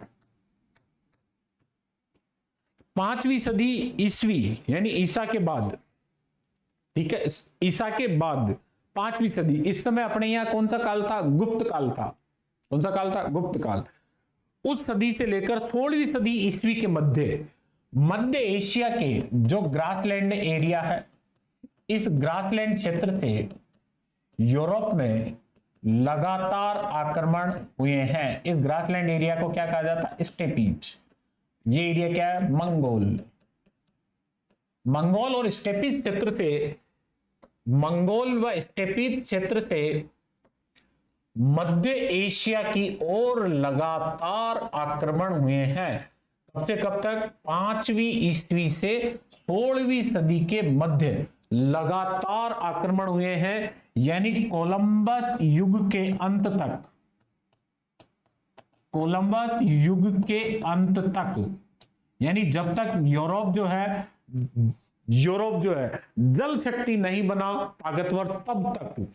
5वीं सदी ईस्वी यानी ईसा के बाद, ठीक है, ईसा के बाद 5वीं सदी। इस समय अपने यहां कौन सा काल था, गुप्त काल था। कौन सा काल था, गुप्त काल। उस सदी से लेकर 16वीं सदी ईस्वी के मध्य एशिया के जो ग्रासलैंड एरिया है, इस ग्रासलैंड क्षेत्र से यूरोप में लगातार आक्रमण हुए हैं। इस ग्रासलैंड एरिया को क्या कहा जाता है, स्टेपीज। ये एरिया क्या है, मंगोल और स्टेपीज क्षेत्र से, मंगोल व स्टेपीज क्षेत्र से मध्य एशिया की ओर लगातार आक्रमण हुए हैं। कब से कब तक, 5वीं ईस्वी से 16वीं सदी के मध्य लगातार आक्रमण हुए हैं। यानी कोलंबस युग के अंत तक, कोलंबस युग के अंत तक, यानी जब तक यूरोप जो है जल शक्ति नहीं बना ताकतवर, तब तक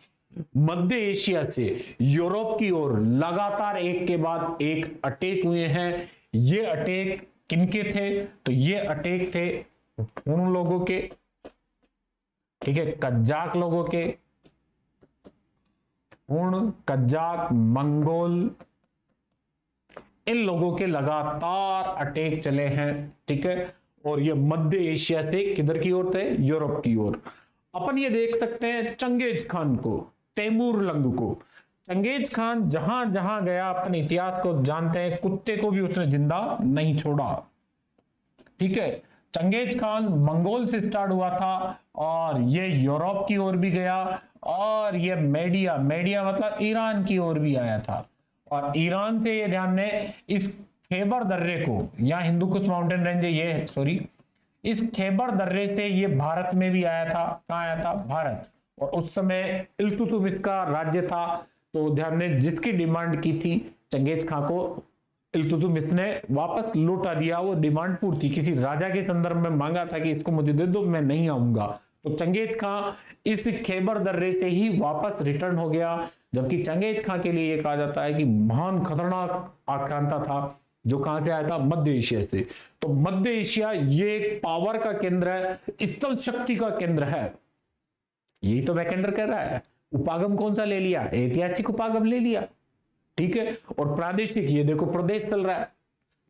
मध्य एशिया से यूरोप की ओर लगातार एक के बाद एक अटैक हुए हैं। ये अटैक किनके थे? तो ये अटैक थे उन लोगों के, ठीक है, कज्जाक लोगों के, उन कज्जाक, मंगोल, इन लोगों के लगातार अटैक चले हैं, ठीक है। और ये मध्य एशिया से किधर की ओर थे? यूरोप की ओर। अपन ये देख सकते हैं चंगेज खान को, तैमूर लंग को। चंगेज खान जहां जहां गया, अपन इतिहास को जानते हैं, कुत्ते को भी उसने जिंदा नहीं छोड़ा, ठीक है। चंगेज खान मंगोल से स्टार्ट हुआ था और ये यूरोप की ओर भी गया, और ये मेडिया मतलब ईरान की ओर भी आया था। और ईरान से ये ध्यान दें, इस खैबर दर्रे को, या हिंदू कुश माउंटेन रेंज, ये सॉरी, इस खैबर दर्रे से ये भारत में भी आया था। कहां आया था? भारत। और उस समय इल्तुतमिश का राज्य था, तो ध्यान दें जिसकी डिमांड की थी चंगेज खां को इल्तुतमिश ने वापस लौटा दिया। वो डिमांड पूर्ति किसी राजा के संदर्भ में मांगा था कि इसको मुझे दे दो, मैं नहीं आऊंगा। तो चंगेज खां इस खैबर दर्रे से ही वापस रिटर्न हो गया। जबकि चंगेज खां के लिए यह कहा जाता है कि महान खतरनाक आक्रांता था, जो कहां से आया था? मध्य एशिया से। तो मध्य एशिया ये एक पावर का केंद्र है, स्थल शक्ति का केंद्र है। यही तो वैकेंडर कह रहा है। उपागम कौन सा ले लिया? ऐतिहासिक उपागम ले लिया, ठीक है। और प्रादेशिक, ये देखो प्रदेश चल रहा है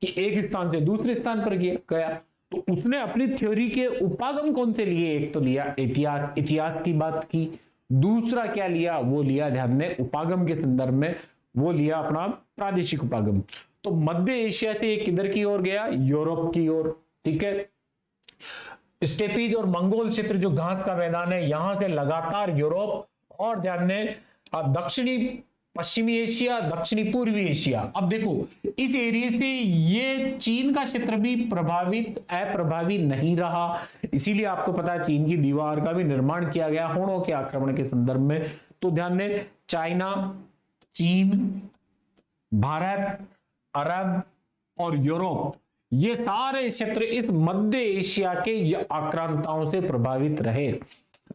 कि एक स्थान से दूसरे स्थान पर गया। तो उसने अपनी थ्योरी के उपागम कौन से लिए? एक तो लिया इतिहास की बात की, दूसरा क्या लिया? वो लिया, ध्यान दें, उपागम के संदर्भ में वो लिया अपना प्रादेशिक उपागम। तो मध्य एशिया से किधर की ओर गया? यूरोप की ओर, ठीक है। स्टेपीज और मंगोल क्षेत्र जो घास का मैदान है, यहां से लगातार यूरोप, और ध्यान दें दक्षिणी पश्चिमी एशिया, दक्षिणी पूर्वी एशिया। अब देखो इस एरिया से ये चीन का क्षेत्र भी अप्रभावी नहीं रहा। इसीलिए आपको पता है चीन की दीवार का भी निर्माण किया गया हुणों के आक्रमण के संदर्भ में। तो ध्यान दें चाइना, चीन, भारत, अरब और यूरोप, ये सारे क्षेत्र इस मध्य एशिया के आक्रांताओं से प्रभावित रहे।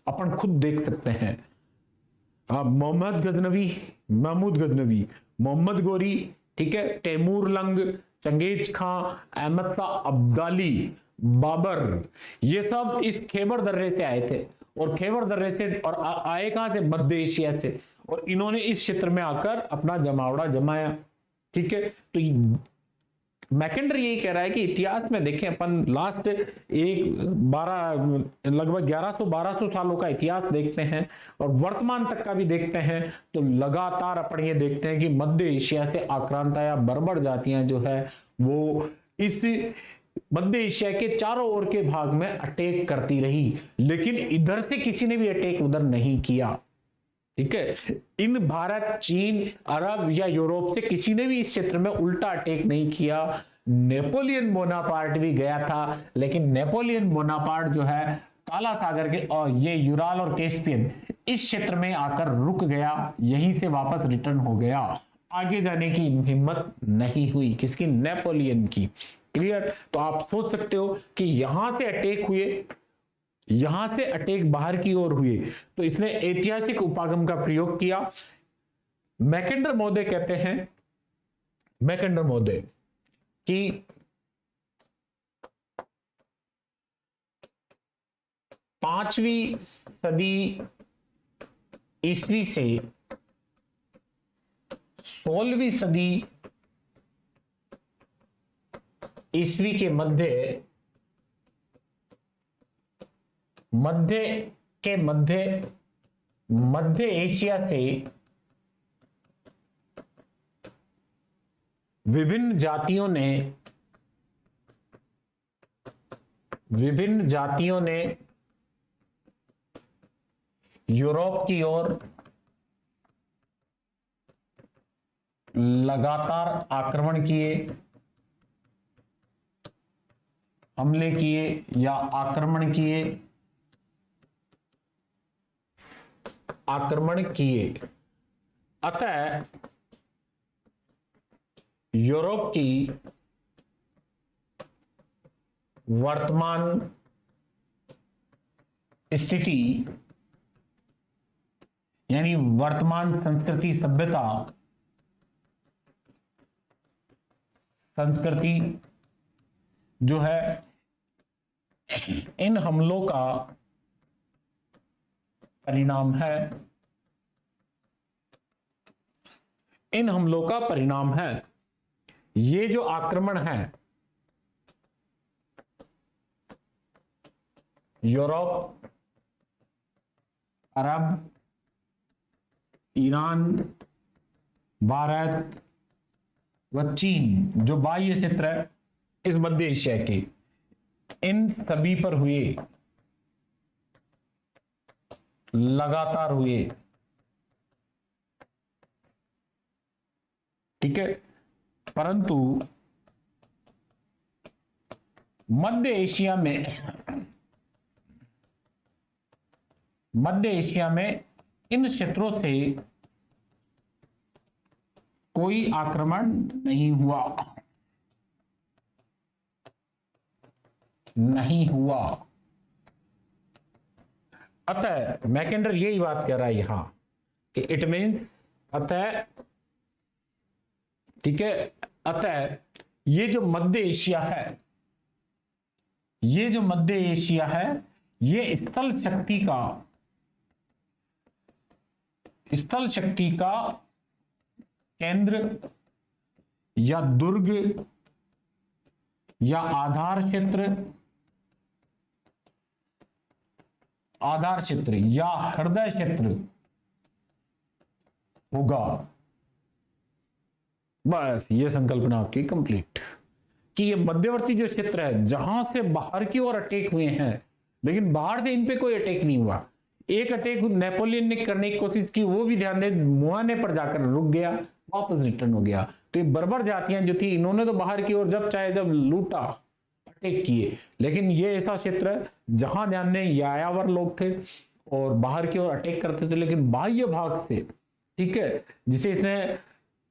अपन खुद देख सकते हैं महमूद गजनवी, मोहम्मद गोरी, ठीक है, तैमूर लंग, चंगेज खां, अहमद शाह अब्दाली, बाबर, ये सब इस खैबर दर्रे से आए थे। और खैबर दर्रे से और आए कहां से? मध्य एशिया से। और इन्होंने इस क्षेत्र में आकर अपना जमावड़ा जमाया, ठीक है। तो मैकेंडर यही कह रहा है कि इतिहास में देखें अपन लास्ट लगभग 1100-1200 सालों का इतिहास देखते हैं और वर्तमान तक का भी देखते हैं, तो लगातार अपन ये देखते हैं कि मध्य एशिया से आक्रांता या बर्बर जातियां जो है वो इस मध्य एशिया के चारों ओर के भाग में अटैक करती रही, लेकिन इधर से किसी ने भी अटैक उधर नहीं किया, ठीक है। इन भारत, चीन, अरब या यूरोप से किसी ने भी इस क्षेत्र में उल्टा अटैक नहीं किया। नेपोलियन बोनापार्ट भी गया था, लेकिन नेपोलियन बोनापार्ट जो है काला सागर के और ये यूराल और कैस्पियन इस क्षेत्र में आकर रुक गया, यहीं से वापस रिटर्न हो गया। आगे जाने की हिम्मत नहीं हुई किसकी? नेपोलियन की। क्लियर? तो आप सोच सकते हो कि यहां से अटैक हुए, यहां से अटैक बाहर की ओर हुए, तो इसने ऐतिहासिक उपागम का प्रयोग किया। मैकेंडर महोदय कहते हैं, मैकेंडर महोदय कि 5वीं सदी ईस्वी से 16वीं सदी ईस्वी के मध्य एशिया से विभिन्न जातियों ने यूरोप की ओर लगातार आक्रमण किए, हमले किए या आक्रमण किए आक्रमण किए। अतः यूरोप की वर्तमान स्थिति यानी वर्तमान संस्कृति संस्कृति जो है इन हमलों का परिणाम है। इन हमलों का परिणाम है। ये जो आक्रमण है यूरोप, अरब, ईरान, भारत व चीन जो बाह्य क्षेत्र है इस मध्य एशिया के, इन सभी पर हुए, लगातार हुए। ठीक है, परंतु मध्य एशिया में इन क्षेत्रों से कोई आक्रमण नहीं हुआ। अतः मैकेंडर यही बात कह रहा है यहां कि इट मीन्स, अतः, ठीक है, अतः ये जो मध्य एशिया है, ये स्थल शक्ति का केंद्र या दुर्ग या आधार क्षेत्र या हृदय क्षेत्र होगा। बस ये संकल्पना आपकी कंप्लीट कि ये मध्यवर्ती जो क्षेत्र है जहां से बाहर की ओर अटैक हुए हैं, लेकिन बाहर से इन पे कोई अटैक नहीं हुआ। एक अटैक नेपोलियन ने करने की कोशिश की, वो भी ध्यान दे मुआने पर जाकर रुक गया, वापस रिटर्न हो गया। तो ये बर्बर जातियां जो थी, इन्होंने तो बाहर की ओर जब चाहे जब लूटा, अटैक किए, लेकिन ये ऐसा क्षेत्र है जहां ध्यान दें यायावर लोग थे और बाहर की ओर अटैक करते थे, लेकिन बाह्य भाग से, ठीक है, जिसे इसने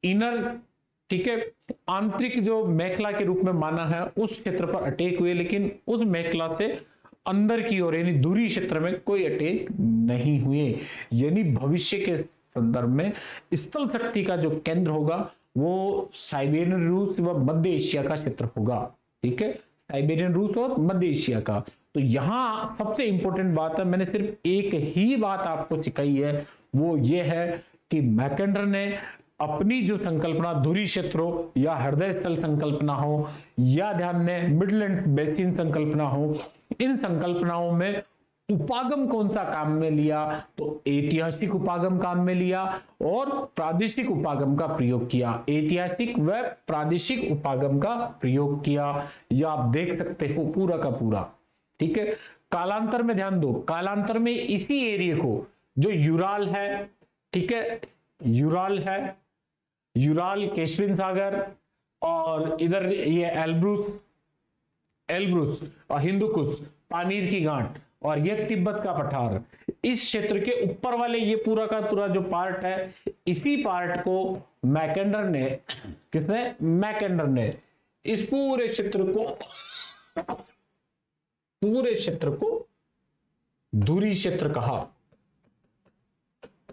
इनर, ठीक है, आंतरिक जो मेखला के रूप में माना है, उस क्षेत्र पर अटैक हुए, लेकिन उस मेखला से अंदर की ओर यानी दूरी क्षेत्र में कोई अटैक नहीं हुए। यानी भविष्य के संदर्भ में स्थल शक्ति का जो केंद्र होगा वो साइबेरियन रूस व मध्य एशिया का क्षेत्र होगा। ठीक है, साइबेरियन रूस और मध्य एशिया का। तो यहां सबसे इंपॉर्टेंट बात है, मैंने सिर्फ एक ही बात आपको सिखाई है, वो ये है कि मैकेंडर ने अपनी जो संकल्पना धुरी क्षेत्रों या हृदय स्थल संकल्पना हो या ध्यान में मिडलैंड बेसिन संकल्पना हो, इन संकल्पनाओं में उपागम कौन सा काम में लिया, तो ऐतिहासिक उपागम काम में लिया और प्रादेशिक उपागम का प्रयोग किया। ऐतिहासिक व प्रादेशिक उपागम का प्रयोग किया, यह आप देख सकते हो पूरा का पूरा। ठीक है, कालांतर में ध्यान दो, कालांतर में इसी एरिया को जो यूराल है, ठीक है, यूराल है, यूराल केशविन सागर और इधर ये एल्ब्रुस और हिंदुकुश, पानीर की गांठ और ये तिब्बत का पठार, इस क्षेत्र के ऊपर वाले ये पूरा का पूरा जो पार्ट है, इसी पार्ट को मैकेंडर ने, किसने, मैकेंडर ने इस पूरे क्षेत्र को धुरी क्षेत्र कहा,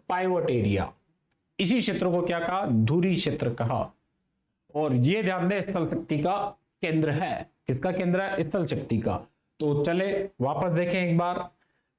पाइवट एरिया। इसी क्षेत्र को क्या कहा, धुरी क्षेत्र कहा। और ये ध्यान दें स्थल शक्ति का केंद्र है। किसका केंद्र है, स्थल शक्ति का। तो चले वापस देखें एक बार,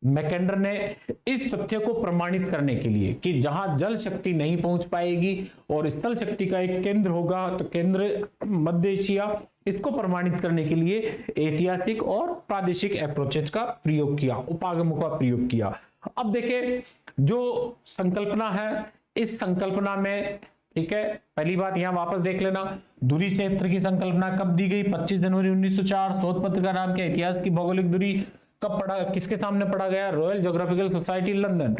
मैकेंडर ने इस तथ्य को प्रमाणित करने के लिए कि जहां जल शक्ति नहीं पहुंच पाएगी और स्थल शक्ति का एक केंद्र होगा, तो केंद्र मध्य एशिया, इसको प्रमाणित करने के लिए ऐतिहासिक और प्रादेशिक अप्रोचेज का प्रयोग किया, उपागमों का प्रयोग किया। अब देखें जो संकल्पना है, इस संकल्पना में, ठीक है, पहली बात यहां वापस देख लेना, धुरी क्षेत्र की संकल्पना कब दी गई, 25 जनवरी 1904। शोध पत्र का नाम क्या, इतिहास की भौगोलिक दूरी, कब पढ़ा, किसके सामने पढ़ा गया, royal geographical society London.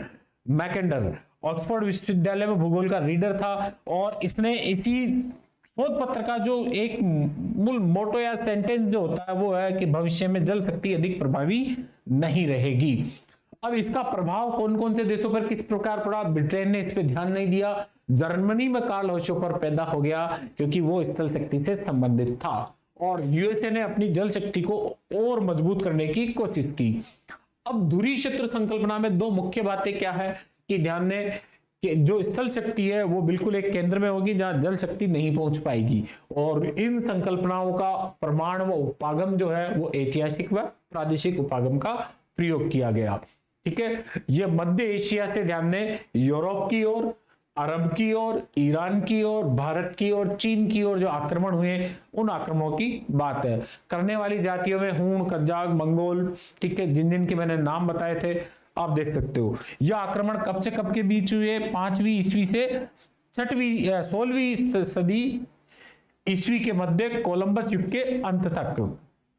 मैकेंडर Oxford विश्वविद्यालय में भूगोल का रीडर था और इसने इसी शोध पत्र का जो एक मूल मोटो या सेंटेंस जो होता है वो है कि भविष्य में जल शक्ति अधिक प्रभावी नहीं रहेगी। अब इसका प्रभाव कौन कौन से देशों पर किस प्रकार पड़ा? ब्रिटेन ने इस पर ध्यान नहीं दिया। जर्मनी में कार्ल होशोफर पैदा हो गया क्योंकि वो स्थल शक्ति से संबंधित था, और यूएसए ने अपनी जल शक्ति को और मजबूत करने की कोशिश की। अब धुरी क्षेत्र संकल्पना में दो मुख्य बातें क्या है कि ध्यान दें कि जो स्थल शक्ति है वो बिल्कुल एक केंद्र में होगी जहां जल शक्ति नहीं पहुंच पाएगी, और इन संकल्पनाओं का प्रमाण व उपागम जो है वो ऐतिहासिक व प्रादेशिक उपागम का प्रयोग किया गया। ठीक है, ये मध्य एशिया से ध्यान दें यूरोप की ओर, अरब की ओर, ईरान की ओर, भारत की ओर, चीन की ओर जो आक्रमण हुए उन आक्रमणों की बात है। करने वाली जातियों में हूण, कज्जाक, मंगोल, ठीक है, जिन जिन के मैंने नाम बताए थे आप देख सकते हो। यह आक्रमण कब से कब के बीच हुए? 5वीं ईस्वी से 16वीं सदी ईस्वी के मध्य कोलंबस युग के अंत तक।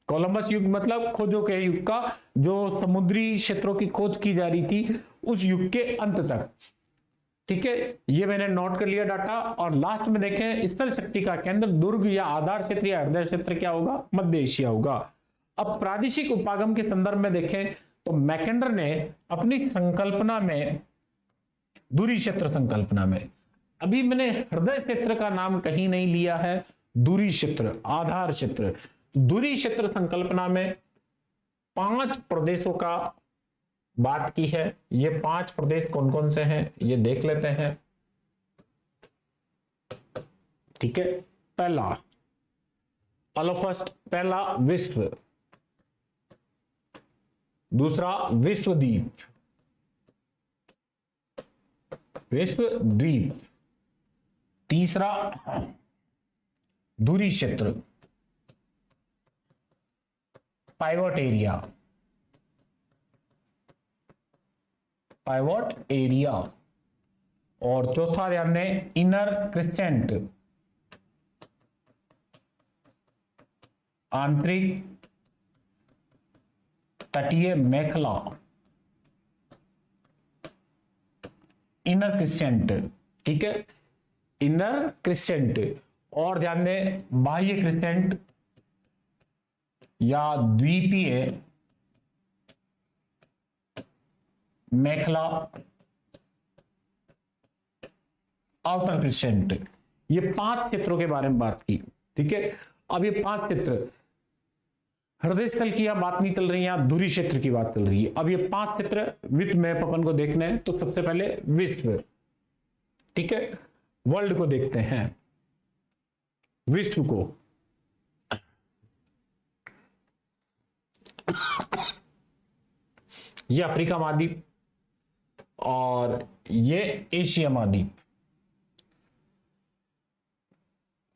कोलंबस युग मतलब खोजों के युग का, जो समुद्री क्षेत्रों की खोज की जा रही थी उस युग के अंत तक। ठीक है, ये मैंने नोट कर लिया डाटा। और लास्ट में देखें स्थल शक्ति का केंद्र दुर्ग या आधार क्षेत्र या हृदय क्षेत्र क्या होगा? मध्य एशिया होगा। अब प्रादेशिक उपागम के संदर्भ में देखें तो मैकेंडर ने अपनी संकल्पना में दूरी क्षेत्र संकल्पना में, अभी मैंने हृदय क्षेत्र का नाम कहीं नहीं लिया है, दूरी क्षेत्र, आधार क्षेत्र। दूरी क्षेत्र संकल्पना में 5 प्रदेशों का बात की है। ये 5 प्रदेश कौन कौन से हैं ये देख लेते हैं। ठीक है, पहला फर्स्ट, पहला विश्व, दूसरा विश्वद्वीप, विश्वद्वीप, तीसरा दूरी क्षेत्र, पाइवट एरिया, पाइवट एरिया, और चौथा ध्यान दें इनर क्रिस्टेंट, आंतरिक तटीय मेखला, इनर क्रिस्टेंट। ठीक है, इनर क्रिस्टेंट, और ध्यान दें बाह्य क्रिस्टेंट या द्वीपीय मेखला, आउटर क्रिस्टेंट। ये 5 क्षेत्रों के बारे में बात की। ठीक है, अब ये 5 क्षेत्र, हृदय स्थल की यहां बात नहीं चल रही है, यहां धुरी क्षेत्र की बात चल रही है। अब ये 5 क्षेत्र विथ मैप अपन को देखना है, तो सबसे पहले विश्व, ठीक है, वर्ल्ड को देखते हैं, विश्व को। ये अफ्रीका महाद्वीप और ये एशिया महाद्वीप,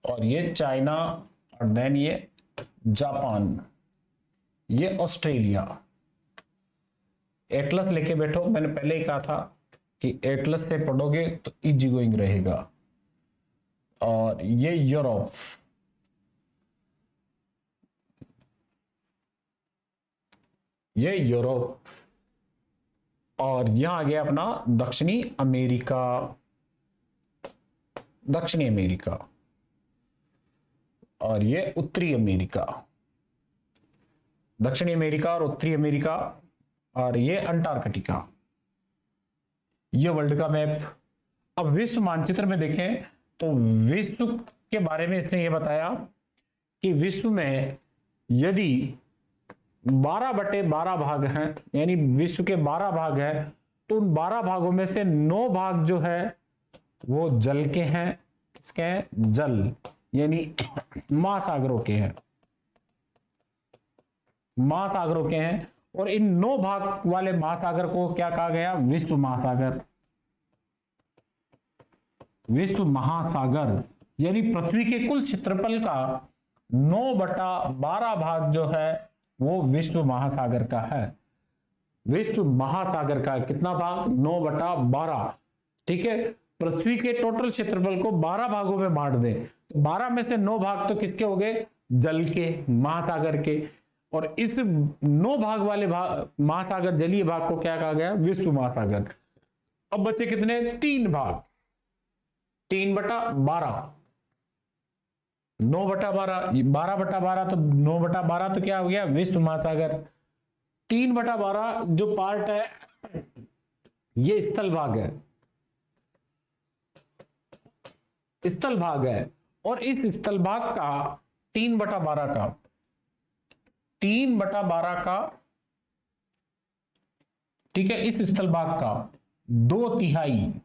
और ये चाइना, और देन ये जापान, ये ऑस्ट्रेलिया। एटलस लेके बैठो, मैंने पहले ही कहा था कि एटलस से पढ़ोगे तो इजी गोइंग रहेगा। और ये यूरोप, ये यूरोप, और यहां आ गया अपना दक्षिणी अमेरिका, दक्षिणी अमेरिका, और ये उत्तरी अमेरिका, दक्षिणी अमेरिका और उत्तरी अमेरिका, और ये अंटार्कटिका। ये वर्ल्ड का मैप। अब विश्व मानचित्र में देखें तो विश्व के बारे में इसने ये बताया कि विश्व में यदि 12/12 भाग हैं, यानी विश्व के 12 भाग हैं, तो उन 12 भागों में से 9 भाग जो है वो जल के हैं। किसके हैं? जल, यानी महासागरों के हैं, महासागरों के हैं। और इन 9 भाग वाले महासागर को क्या कहा गया? विश्व महासागर। विश्व महासागर यानी पृथ्वी के कुल क्षेत्रफल का 9/12 भाग जो है वो विश्व महासागर का है। विश्व महासागर का कितना भाग? 9/12। ठीक है, पृथ्वी के टोटल क्षेत्रफल को 12 भागों में बांट दें तो 12 में से 9 भाग तो किसके हो गए? जल के, महासागर के। और इस 9 भाग वाले महासागर जलीय भाग को क्या कहा गया? विश्व महासागर। अब बचे कितने? 3 भाग, 3/12, 9/12, 12/12, तो 9/12 तो क्या हो गया? विश्व महासागर। 3/12 जो पार्ट है ये स्थल भाग है, स्थल भाग है, और इस स्थल भाग का 3/12 का 3/12 का, ठीक है, इस स्थल भाग का 2/3,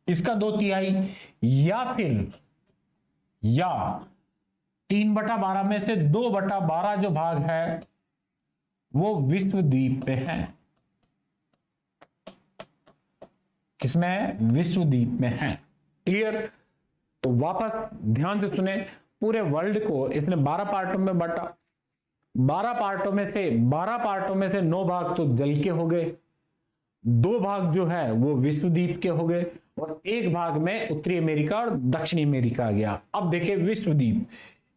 इसका 2/3, या फिर या 3/12 में से 2/12 जो भाग है वो विश्व द्वीप पे है। किसमें है? विश्व द्वीप में है। क्लियर? तो वापस ध्यान से सुने, पूरे वर्ल्ड को इसने 12 पार्टों में बांटा। 12 पार्टों में से 9 भाग तो जल के हो गए, 2 भाग जो है वो विश्व द्वीप के हो गए, और 1 भाग में उत्तरी अमेरिका और दक्षिणी अमेरिका आ गया। अब देखिए विश्व द्वीप,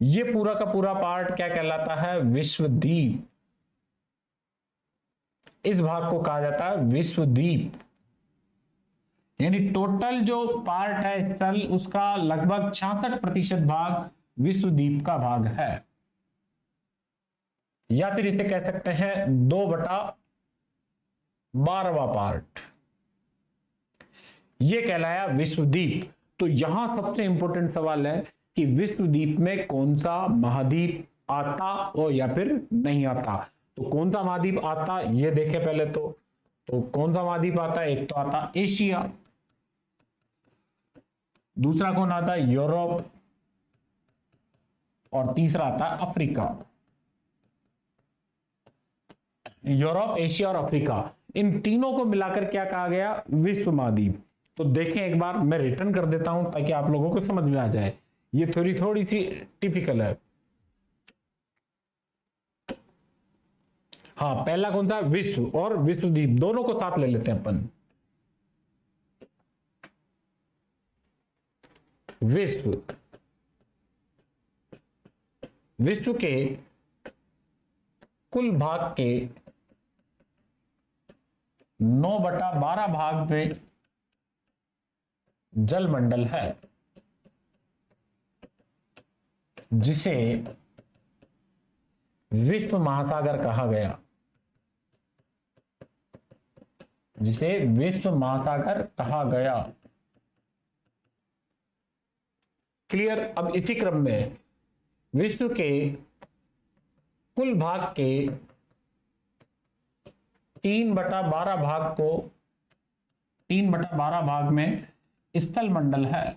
ये पूरा का पूरा पार्ट क्या कहलाता है? विश्व द्वीप। इस भाग को कहा जाता है विश्व द्वीप। यानी टोटल जो पार्ट है स्थल, उसका लगभग 66% भाग विश्व द्वीप का भाग है, या फिर इसे कह सकते हैं 2/12वां पार्ट, ये कहलाया विश्व द्वीप। तो यहां सबसे इंपॉर्टेंट सवाल है कि विश्व द्वीप में कौन सा महाद्वीप आता और या फिर नहीं आता। तो कौन सा महाद्वीप आता ये देखें पहले। तो कौन सा महाद्वीप आता है? एक तो आता एशिया, दूसरा कौन आता है? यूरोप, और तीसरा आता है अफ्रीका। यूरोप, एशिया और अफ्रीका, इन तीनों को मिलाकर क्या कहा गया? विश्व महाद्वीप। तो देखें एक बार, मैं रिटर्न कर देता हूं ताकि आप लोगों को समझ में आ जाए। ये थ्योरी थोड़ी सी टिपिकल है। हाँ, पहला कौन सा? विश्व और विश्व द्वीप, दोनों को साथ ले लेते हैं अपन। विश्व के कुल भाग के 9/12 भाग में जलमंडल है, जिसे विश्व महासागर कहा गया, जिसे विश्व महासागर कहा गया। क्लियर? अब इसी क्रम में विश्व के कुल भाग के 3/12 भाग को 3/12 भाग में स्थल मंडल है,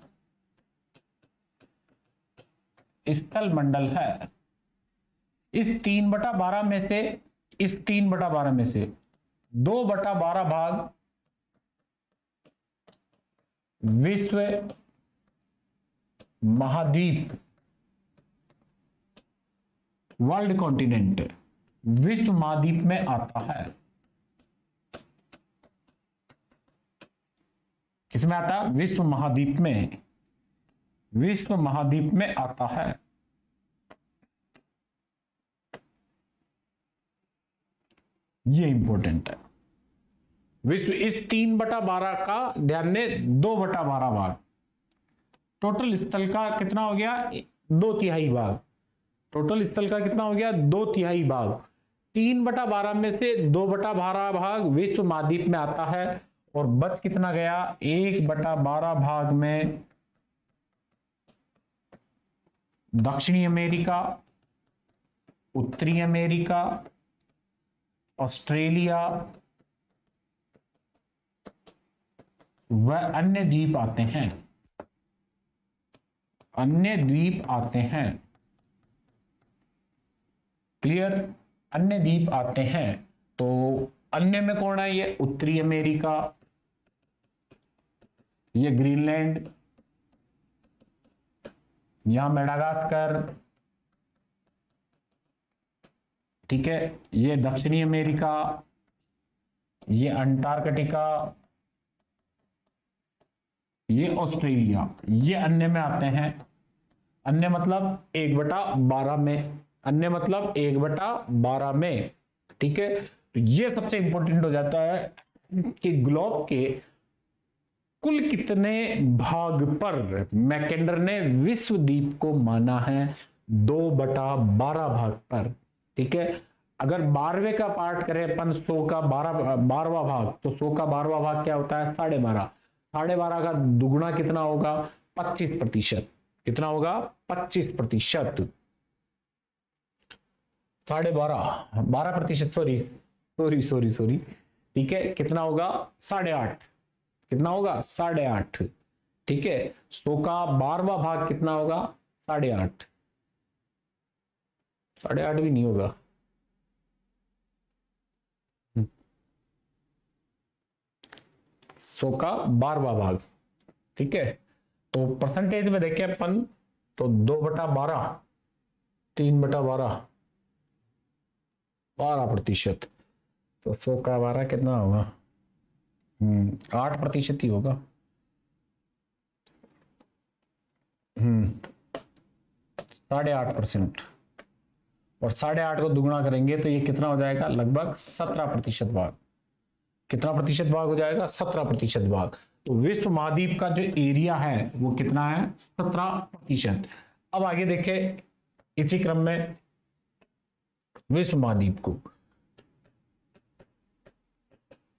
स्थल मंडल है। इस 3/12 में से, इस 3/12 में से 2/12 भाग विश्व महाद्वीप, वर्ल्ड कॉन्टिनेंट, विश्व महाद्वीप में आता है। किसमें आता है? विश्व महाद्वीप में, विश्व महाद्वीप में आता है। ये इंपॉर्टेंट है। विश्व, इस 3/12 का ध्यान दें, 2/12 भाग, टोटल स्थल का कितना हो गया? 2/3 भाग। टोटल स्थल का कितना हो गया? 2/3 भाग। 3/12 में से 2/12 भाग विश्व महाद्वीप में आता है, और बच कितना गया? 1/12 भाग में दक्षिणी अमेरिका, उत्तरी अमेरिका, ऑस्ट्रेलिया व अन्य द्वीप आते हैं, अन्य द्वीप आते हैं। क्लियर? अन्य द्वीप आते हैं। तो अन्य में कौन है? ये उत्तरी अमेरिका, ये ग्रीनलैंड, यहां मेडागास्कर, ठीक है, ये दक्षिणी अमेरिका, ये अंटार्कटिका, ये ऑस्ट्रेलिया, ये अन्य में आते हैं। अन्य मतलब 1/12 में, अन्य मतलब 1/12 में। ठीक है, तो ये सबसे इंपॉर्टेंट हो जाता है कि ग्लोब के कुल कितने भाग पर मैकेंडर ने विश्व द्वीप को माना है? 2/12 भाग पर। ठीक है, अगर 12वें का पार्ट करें अपन 100 का 12वां भाग, तो 100 का 12वां भाग क्या होता है? 12.5। 12.5 का दुगुना कितना होगा? 25%। कितना होगा? 25%। 12.5, 12%, सॉरी सॉरी सॉरी सॉरी, ठीक है, कितना होगा? 8.5। कितना होगा? 8.5। ठीक है, 100 का 12वां भाग कितना होगा? 8.5। 8.5 भी नहीं होगा। 100 का 12वां भाग, ठीक है। तो परसेंटेज में देखें अपन तो 2/12, 3/12, 12%। तो 100 का 12 कितना होगा? 8% ही होगा। 8.5%। और 8.5 को दुगुना करेंगे तो ये कितना हो जाएगा? लगभग 17% भाग। कितना प्रतिशत भाग हो जाएगा? 17% भाग। तो विश्व महाद्वीप का जो एरिया है वो कितना है? 17%। अब आगे देखें इसी क्रम में विश्व महाद्वीप को।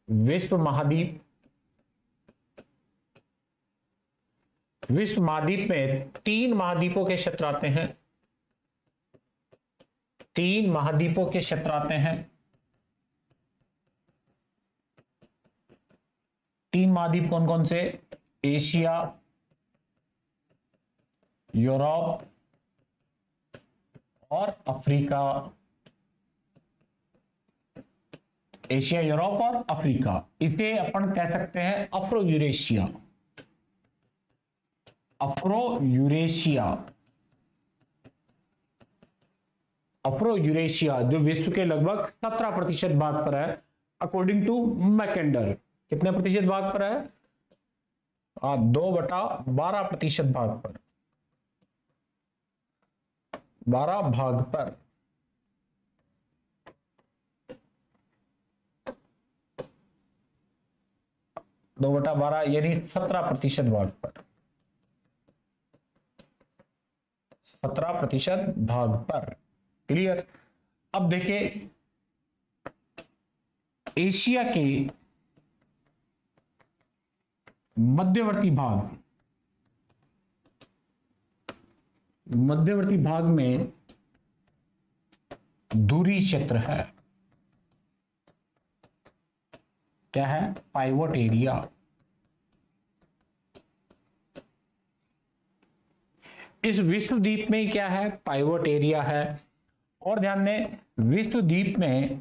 विश्व महाद्वीप में 3 महाद्वीपों के क्षेत्र आते हैं। 3 महाद्वीपों के क्षेत्र आते हैं। 3 महाद्वीप कौन कौन से? एशिया, यूरोप और अफ्रीका। एशिया, यूरोप और अफ्रीका, इसे अपन कह सकते हैं Afro Eurasia. Afro Eurasia, Afro Eurasia जो विश्व के लगभग 17% भाग पर है, अकॉर्डिंग टू मैकेंडर। कितने प्रतिशत भाग पर है? 2/12% भाग पर, 12 भाग पर। दो बटा 12 यानी 17% भाग पर, 17% भाग पर। क्लियर? अब देखिए एशिया के मध्यवर्ती भाग में दूरी क्षेत्र है। क्या है? Pivot area. इस विश्वद्वीप में क्या है? पाइवोट एरिया है। और ध्यान दें विश्वद्वीप में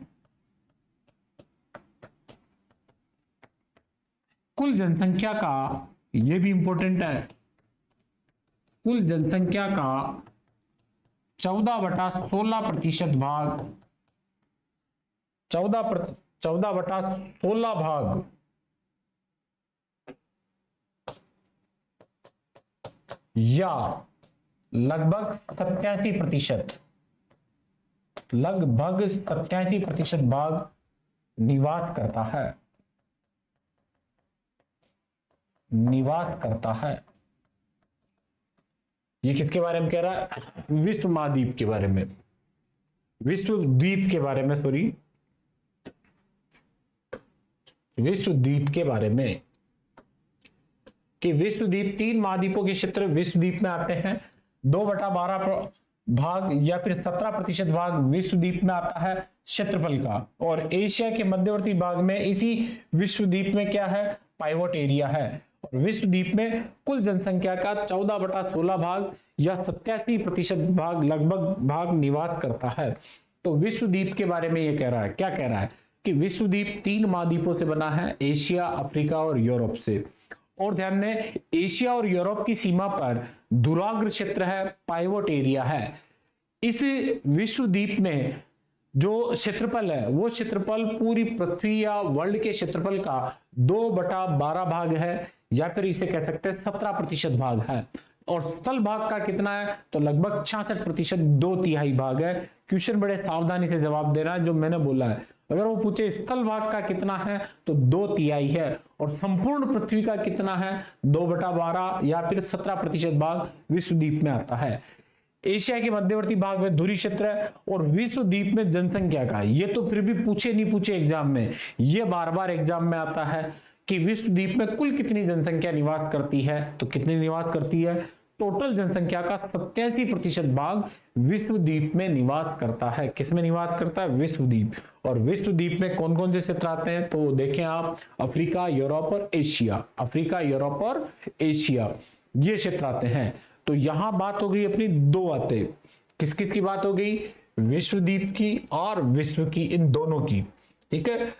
कुल जनसंख्या का, यह भी इंपॉर्टेंट है, कुल जनसंख्या का 14/16% भाग, 14/16 भाग या लगभग 87%, लगभग 87% भाग निवास करता है, निवास करता है। ये किसके बारे में कह रहा है? विश्व महाद्वीप के बारे में, विश्वद्वीप के बारे में, सॉरी, विश्वद्वीप के बारे में, कि विश्वद्वीप 3 महाद्वीपों के क्षेत्र विश्वद्वीप में आते हैं। 2/12 भाग या फिर 17% भाग विश्वद्वीप में आता है क्षेत्रफल का। और एशिया के मध्यवर्ती भाग में इसी विश्वद्वीप में क्या है? पाइवोट एरिया है। और विश्वद्वीप में कुल जनसंख्या का 14/16 भाग या 87% भाग, लगभग भाग निवास करता है। तो विश्वद्वीप के बारे में ये कह रहा है, क्या कह रहा है? कि विश्वद्वीप 3 महाद्वीपों से बना है, एशिया, अफ्रीका और यूरोप से। और ध्यान दें एशिया और यूरोप की सीमा पर दुराग्र क्षेत्र है, पाइवोट एरिया है। इस विश्वद्वीप में जो क्षेत्रफल है वो क्षेत्रफल पूरी पृथ्वी या वर्ल्ड के क्षेत्रफल का 2/12 भाग है, या फिर इसे कह सकते हैं 17% भाग है। और स्थल भाग का कितना है? तो लगभग 66%, 2/3 भाग है। क्वेश्चन बड़े सावधानी से जवाब देना है जो मैंने बोला है। अगर वो पूछे स्थल भाग का कितना है तो 2/3 है। और संपूर्ण पृथ्वी का कितना है? 2/12 या फिर 17% भाग विश्वद्वीप में आता है। एशिया के मध्यवर्ती भाग में धुरी क्षेत्र है और विश्व द्वीप में जनसंख्या का है। ये तो फिर भी पूछे नहीं पूछे एग्जाम में, ये बार बार एग्जाम में आता है कि विश्व द्वीप में कुल कितनी जनसंख्या निवास करती है, तो कितनी निवास करती है, टोटल जनसंख्या का 87% भाग विश्व द्वीप में निवास करता है। किसमें निवास करता है? विश्व द्वीप। और विश्व द्वीप में कौन कौन से क्षेत्र आते हैं, तो देखें आप, अफ्रीका, यूरोप और एशिया, अफ्रीका, यूरोप और एशिया, ये क्षेत्र आते हैं। तो यहां बात हो गई अपनी दो बातें, किस किस की बात हो गई, विश्व द्वीप की और विश्व की, इन दोनों की, ठीक है।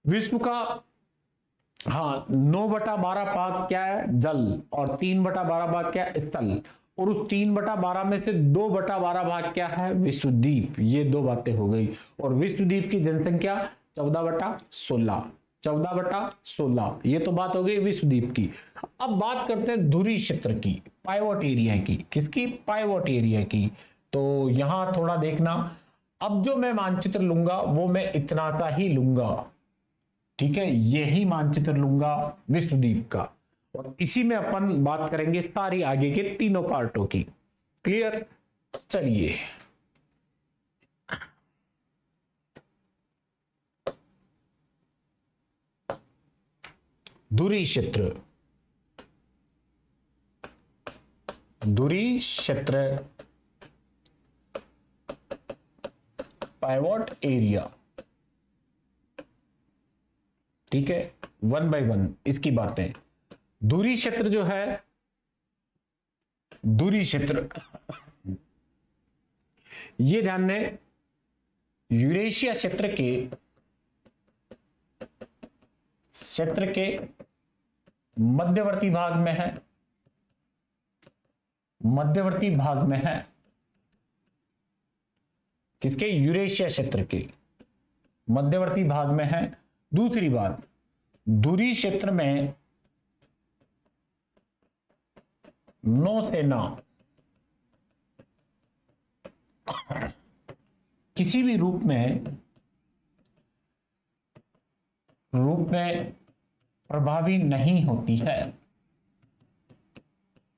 विश्व का हाँ 9/12 भाग क्या है, जल, और 3/12 भाग क्या है, स्थल, और उस 3/12 में से 2/12 भाग क्या है, विश्व द्वीप। ये दो बातें हो गई। और विश्व द्वीप की जनसंख्या 14/16, 14/16, ये तो बात हो गई विश्व द्वीप की। अब बात करते हैं धुरी क्षेत्र की, पाइवोट एरिया की। किसकी? पाइवोट एरिया की। तो यहां थोड़ा देखना, अब जो मैं मानचित्र लूंगा वो मैं इतना सा ही लूंगा, ठीक है, यही मानचित्र लूंगा विश्व द्वीप का, और इसी में अपन बात करेंगे सारी आगे के तीनों पार्टों की। क्लियर? चलिए, धुरी क्षेत्र, धुरी क्षेत्र, पाइवोट एरिया, ठीक है, 1 बाय 1 इसकी बातें। धुरी क्षेत्र जो है, धुरी क्षेत्र, ये ध्यान दें, यूरेशिया क्षेत्र के मध्यवर्ती भाग में है, मध्यवर्ती भाग में है, किसके? यूरेशिया क्षेत्र के मध्यवर्ती भाग में है। दूसरी बात, धुरी क्षेत्र में नौसेना किसी भी रूप में प्रभावी नहीं होती है,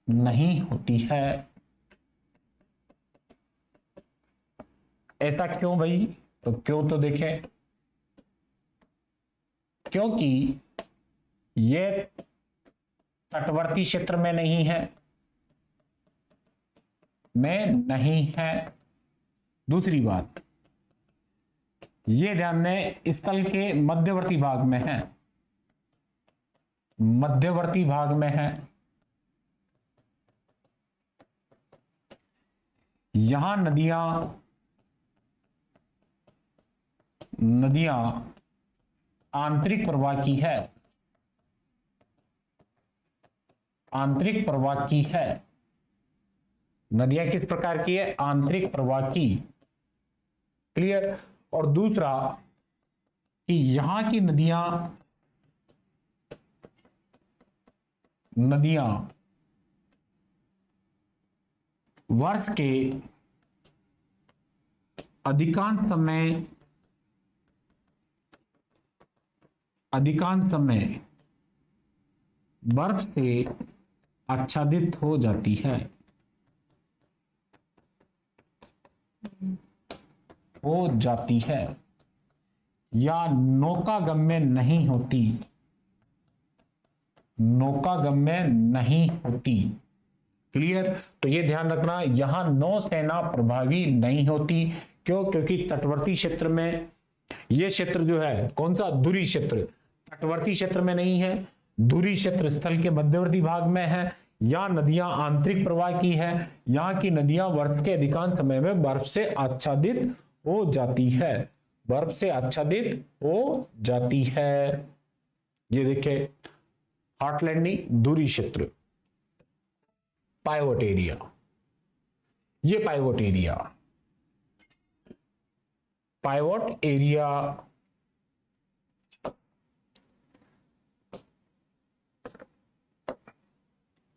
नहीं होती है। ऐसा क्यों भाई? तो क्यों तो देखें, क्योंकि ये तटवर्ती क्षेत्र में नहीं है, नहीं है। दूसरी बात, ये ध्यान दें, स्थल के मध्यवर्ती भाग में है, मध्यवर्ती भाग में है। यहां नदियां आंतरिक प्रवाह की है, आंतरिक प्रवाह की है। नदियां किस प्रकार की है? आंतरिक प्रवाह की। क्लियर? और दूसरा कि यहां की नदियां वर्ष के अधिकांश समय बर्फ से आच्छादित हो जाती है, या नौकागम्य नहीं होती, नौकागम्य नहीं होती। क्लियर? तो ये ध्यान रखना, यहां नौसेना प्रभावी नहीं होती। क्यों? क्योंकि तटवर्ती क्षेत्र में ये क्षेत्र जो है, कौन सा? धुरी क्षेत्र, तटवर्ती क्षेत्र में नहीं है, धुरी क्षेत्र स्थल के मध्यवर्ती भाग में है। यहाँ नदियां आंतरिक प्रवाह की है, यहाँ की नदियां वर्ष के अधिकांश समय में बर्फ से आच्छादित हो जाती है, बर्फ से आच्छादित हो जाती है। ये देखिए, हार्टलैंडी धुरी क्षेत्र, पाइवोट एरिया, ये पाइवोट एरिया, पाइवोट एरिया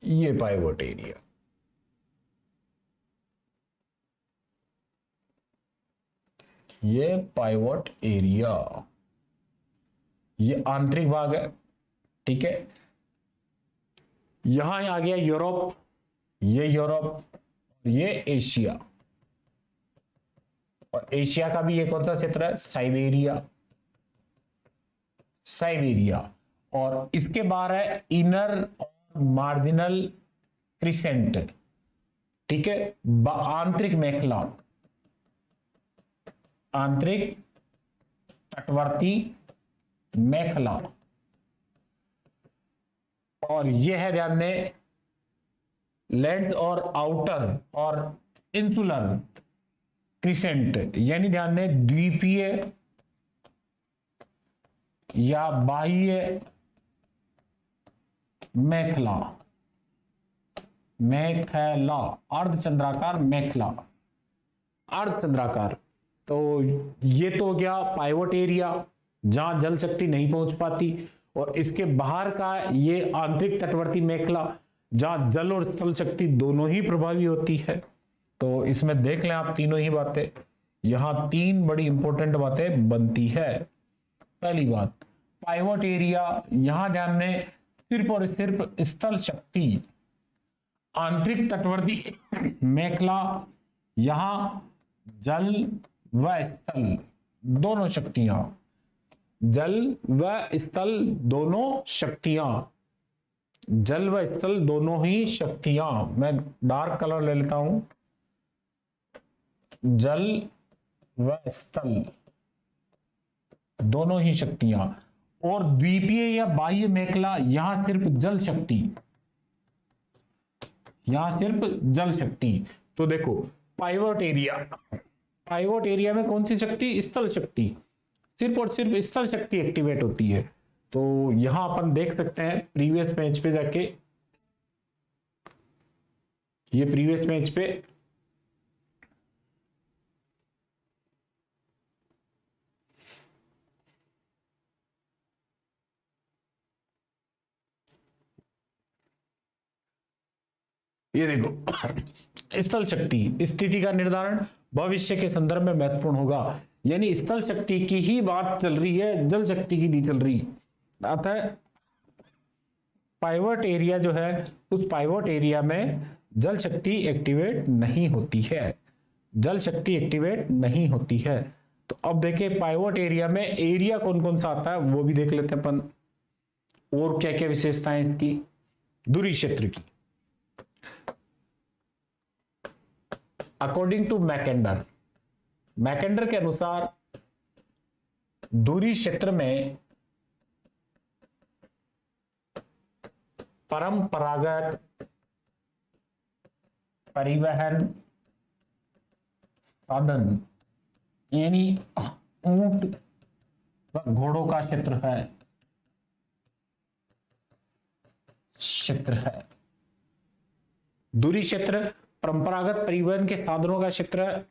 ये पाइवोट एरिया, ये पाइवोट एरिया, ये आंतरिक भाग है, ठीक है। यहां आ गया यूरोप, ये यूरोप, ये एशिया, और एशिया का भी एक कौन सा क्षेत्र है, साइबेरिया, साइबेरिया। और इसके बाहर है इनर और मार्जिनल क्रिसेंट, ठीक है, आंतरिक मेखला, आंतरिक तटवर्ती मेखला। और यह है ध्यान दें लैंड और आउटर और इंसुलर क्रिसेंट, यानी ध्यान दें द्वीपीय या बाह्य मेखला, मेखला, अर्धचंद्राकार मेखला, अर्धचंद्राकार। तो ये तो हो गया पाइवोट एरिया जहां जल शक्ति नहीं पहुंच पाती, और इसके बाहर का ये आंतरिक तटवर्ती मेखला जहां जल और स्थल शक्ति दोनों ही प्रभावी होती है। तो इसमें देख लें आप तीनों ही बातें, यहां तीन बड़ी इंपॉर्टेंट बातें बनती है। पहली बात, पाइवोट एरिया, यहां ध्यान दें सिर्फ और सिर्फ स्थल शक्ति, आंतरिक तटवर्ती मेखला, यहां जल व स्थल दोनों शक्तियां, जल व स्थल दोनों शक्तियां, जल व स्थल दोनों ही शक्तियां। मैं डार्क कलर ले लेता हूं, जल व स्थल दोनों ही शक्तियां। और द्वीपीय या बाह्य मेखला, यहां सिर्फ जल शक्ति, यहां सिर्फ जल शक्ति। तो देखो पाइवोट एरिया, पाइवोट एरिया में कौन सी शक्ति, स्थल शक्ति, सिर्फ और सिर्फ स्थल शक्ति एक्टिवेट होती है। तो यहां अपन देख सकते हैं प्रीवियस पेज पे जाके, ये प्रीवियस पेज पे ये देखो स्थल शक्ति स्थिति का निर्धारण भविष्य के संदर्भ में महत्वपूर्ण होगा, यानी स्थल शक्ति की ही बात चल रही है, जल शक्ति की नहीं चल रही। अतः पाइवोट एरिया जो है, उस पाइवोट एरिया में जल शक्ति एक्टिवेट नहीं होती है, जल शक्ति एक्टिवेट नहीं होती है। तो अब देखिए पाइवोट एरिया में एरिया कौन कौन सा आता है वो भी देख लेते हैं अपन, और क्या क्या विशेषताएं इसकी। दूरी क्षेत्र की, अकॉर्डिंग टू मैकेंडर, मैकेंडर के अनुसार दूरी क्षेत्र में परंपरागत परिवहन साधन यानी ऊंट व घोड़ों का क्षेत्र है। दूरी क्षेत्र परंपरागत परिवहन के साधनों का क्षेत्र है,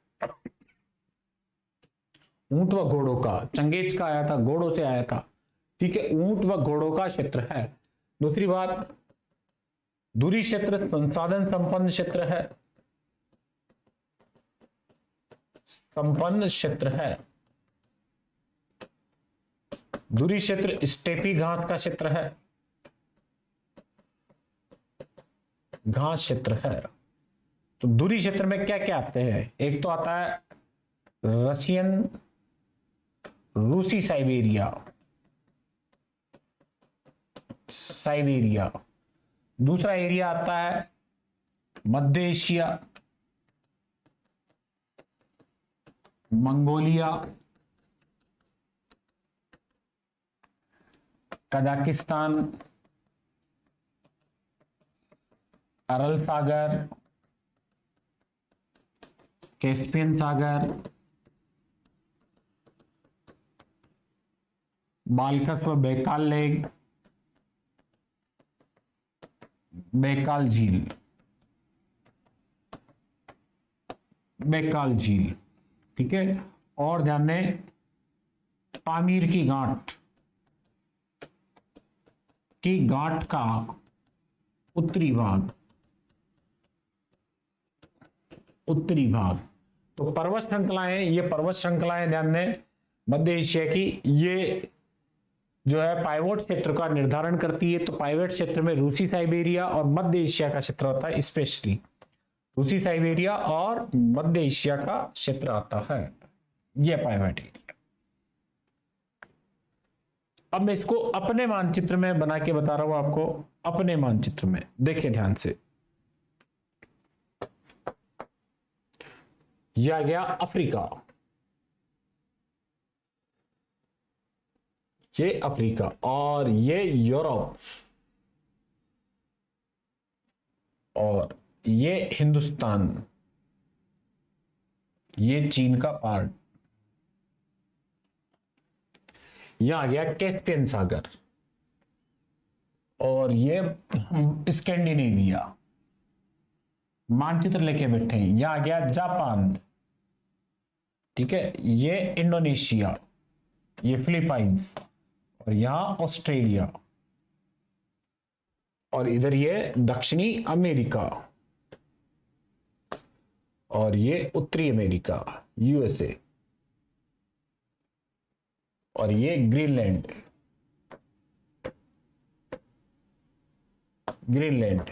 ऊंट व घोड़ों का, चंगेज का आया था, घोड़ों से आया था, ठीक है, ऊंट व घोड़ों का क्षेत्र है। दूसरी बात, दूरी क्षेत्र संसाधन संपन्न क्षेत्र है, संपन्न क्षेत्र है। दूरी क्षेत्र स्टेपी घास का क्षेत्र है, घास क्षेत्र है। तो दूरी क्षेत्र में क्या क्या आते हैं, एक तो आता है रूसी साइबेरिया, दूसरा एरिया आता है मध्य एशिया, मंगोलिया, कजाकिस्तान, अरल सागर, कैस्पियन सागर, बाल्कस व बैकाल लेक, बैकाल झील, बैकाल झील, ठीक है। और ध्यान दें पामीर की गांठ का उत्तरी भाग। तो पर्वत श्रृंखलाएं, ये पर्वत श्रृंखलाएं ध्यान दें मध्य एशिया की, ये जो है पाइवोट क्षेत्र का निर्धारण करती है। तो पाइवोट क्षेत्र में रूसी साइबेरिया और मध्य एशिया का क्षेत्र होता है स्पेशली। रूसी साइबेरिया और मध्य एशिया का क्षेत्र आता है, यह पाइवट एरिया। अब मैं इसको अपने मानचित्र में बना के बता रहा हूं आपको, अपने मानचित्र में देखिए ध्यान से। यह आ गया अफ्रीका, ये अफ्रीका, और ये यूरोप, और ये हिंदुस्तान, ये चीन का पार्ट। यह आ गया कैस्पियन सागर, और ये स्कैंडिनेविया, मानचित्र लेके बैठे हैं। यह आ गया जापान, ठीक है, ये इंडोनेशिया, ये फिलीपाइंस, और यहां ऑस्ट्रेलिया, और इधर ये दक्षिणी अमेरिका, और ये उत्तरी अमेरिका, यूएसए, और ये ग्रीनलैंड, ग्रीनलैंड,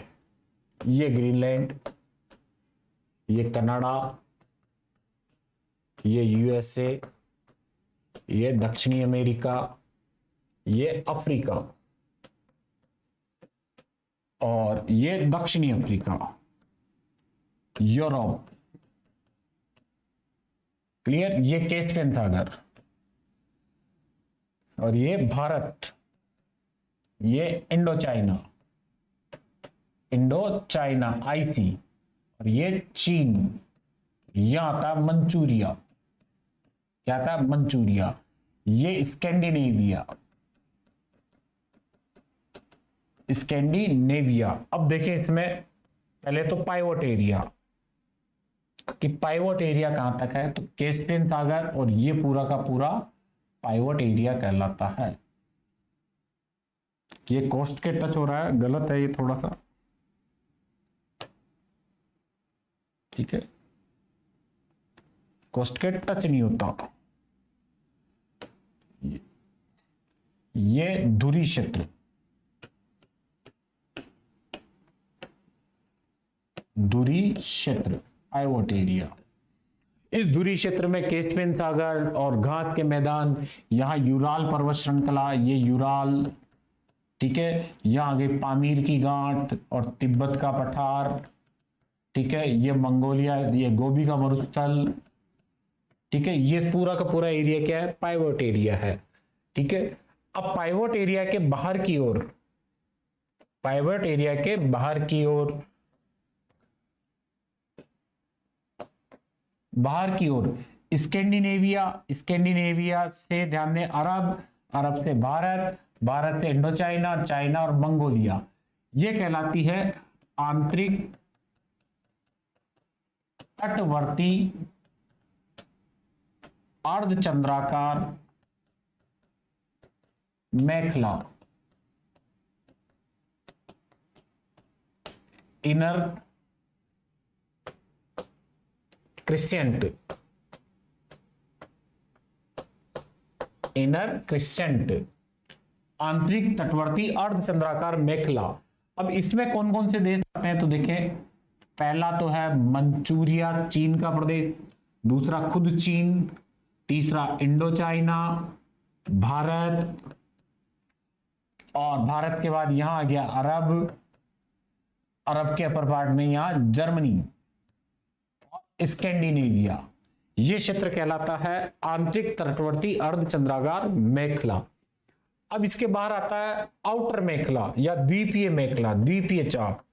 ये ग्रीनलैंड, ये कनाडा, ये यूएसए, ये दक्षिणी अमेरिका, ये अफ्रीका, और ये दक्षिणी अफ्रीका, यूरोप, क्लियर, ये कैस्पियन सागर, और ये भारत, ये Indo China, Indo China IC, और ये चीन, यहां आता मंचूरिया, क्या था मंचूरिया, ये स्कैंडिनेविया, स्कैंडिनेविया। अब देखिए इसमें पहले तो पाइवोट एरिया, कि पाइवोट एरिया कहां तक है, तो कैस्पियन सागर और ये पूरा का पूरा पाइवोट एरिया कहलाता है। ये कोस्ट के टच हो रहा है, गलत है ये थोड़ा सा, ठीक है, कोस्ट के टच नहीं होता। ये धुरी क्षेत्र, धुरी क्षेत्र, पाइवोट एरिया। इस धुरी क्षेत्र में कैस्पियन सागर और घास के मैदान, यहां यूराल पर्वत श्रृंखला, ये यूराल, ठीक है, यहां आगे पामीर की गांठ और तिब्बत का पठार, ठीक है, ये मंगोलिया, ये गोबी का मरुस्थल, ठीक है, ये पूरा का पूरा एरिया क्या है, पाइवोट एरिया है, ठीक है। अब पाइवोट एरिया के बाहर की ओर, पाइवोट एरिया के बाहर की ओर, बाहर की ओर स्कैंडिनेविया, स्कैंडिनेविया से ध्यान दें अरब, अरब से भारत, भारत से इंडो चाइना, चाइना और मंगोलिया, ये कहलाती है आंतरिक तटवर्ती अर्धचंद्राकार मेखला, इनर क्रिसेंट, इनर क्रिसेंट, आंतरिक तटवर्ती अर्धचंद्राकार मेखला। अब इसमें कौन कौन से देश आते हैं, तो देखें, पहला तो है मंचूरिया, चीन का प्रदेश, दूसरा खुद चीन, तीसरा इंडो चाइना, भारत, और भारत के बाद यहां आ गया अरब, अरब के अपर पार्ट में यहां जर्मनी, स्कैंडिनेविया, यह क्षेत्र कहलाता है आंतरिक तटवर्ती अर्धचंद्राकार मेखला। अब इसके बाहर आता है आउटर मेखला या द्वीपीय मेखला, द्वीपीय चाप,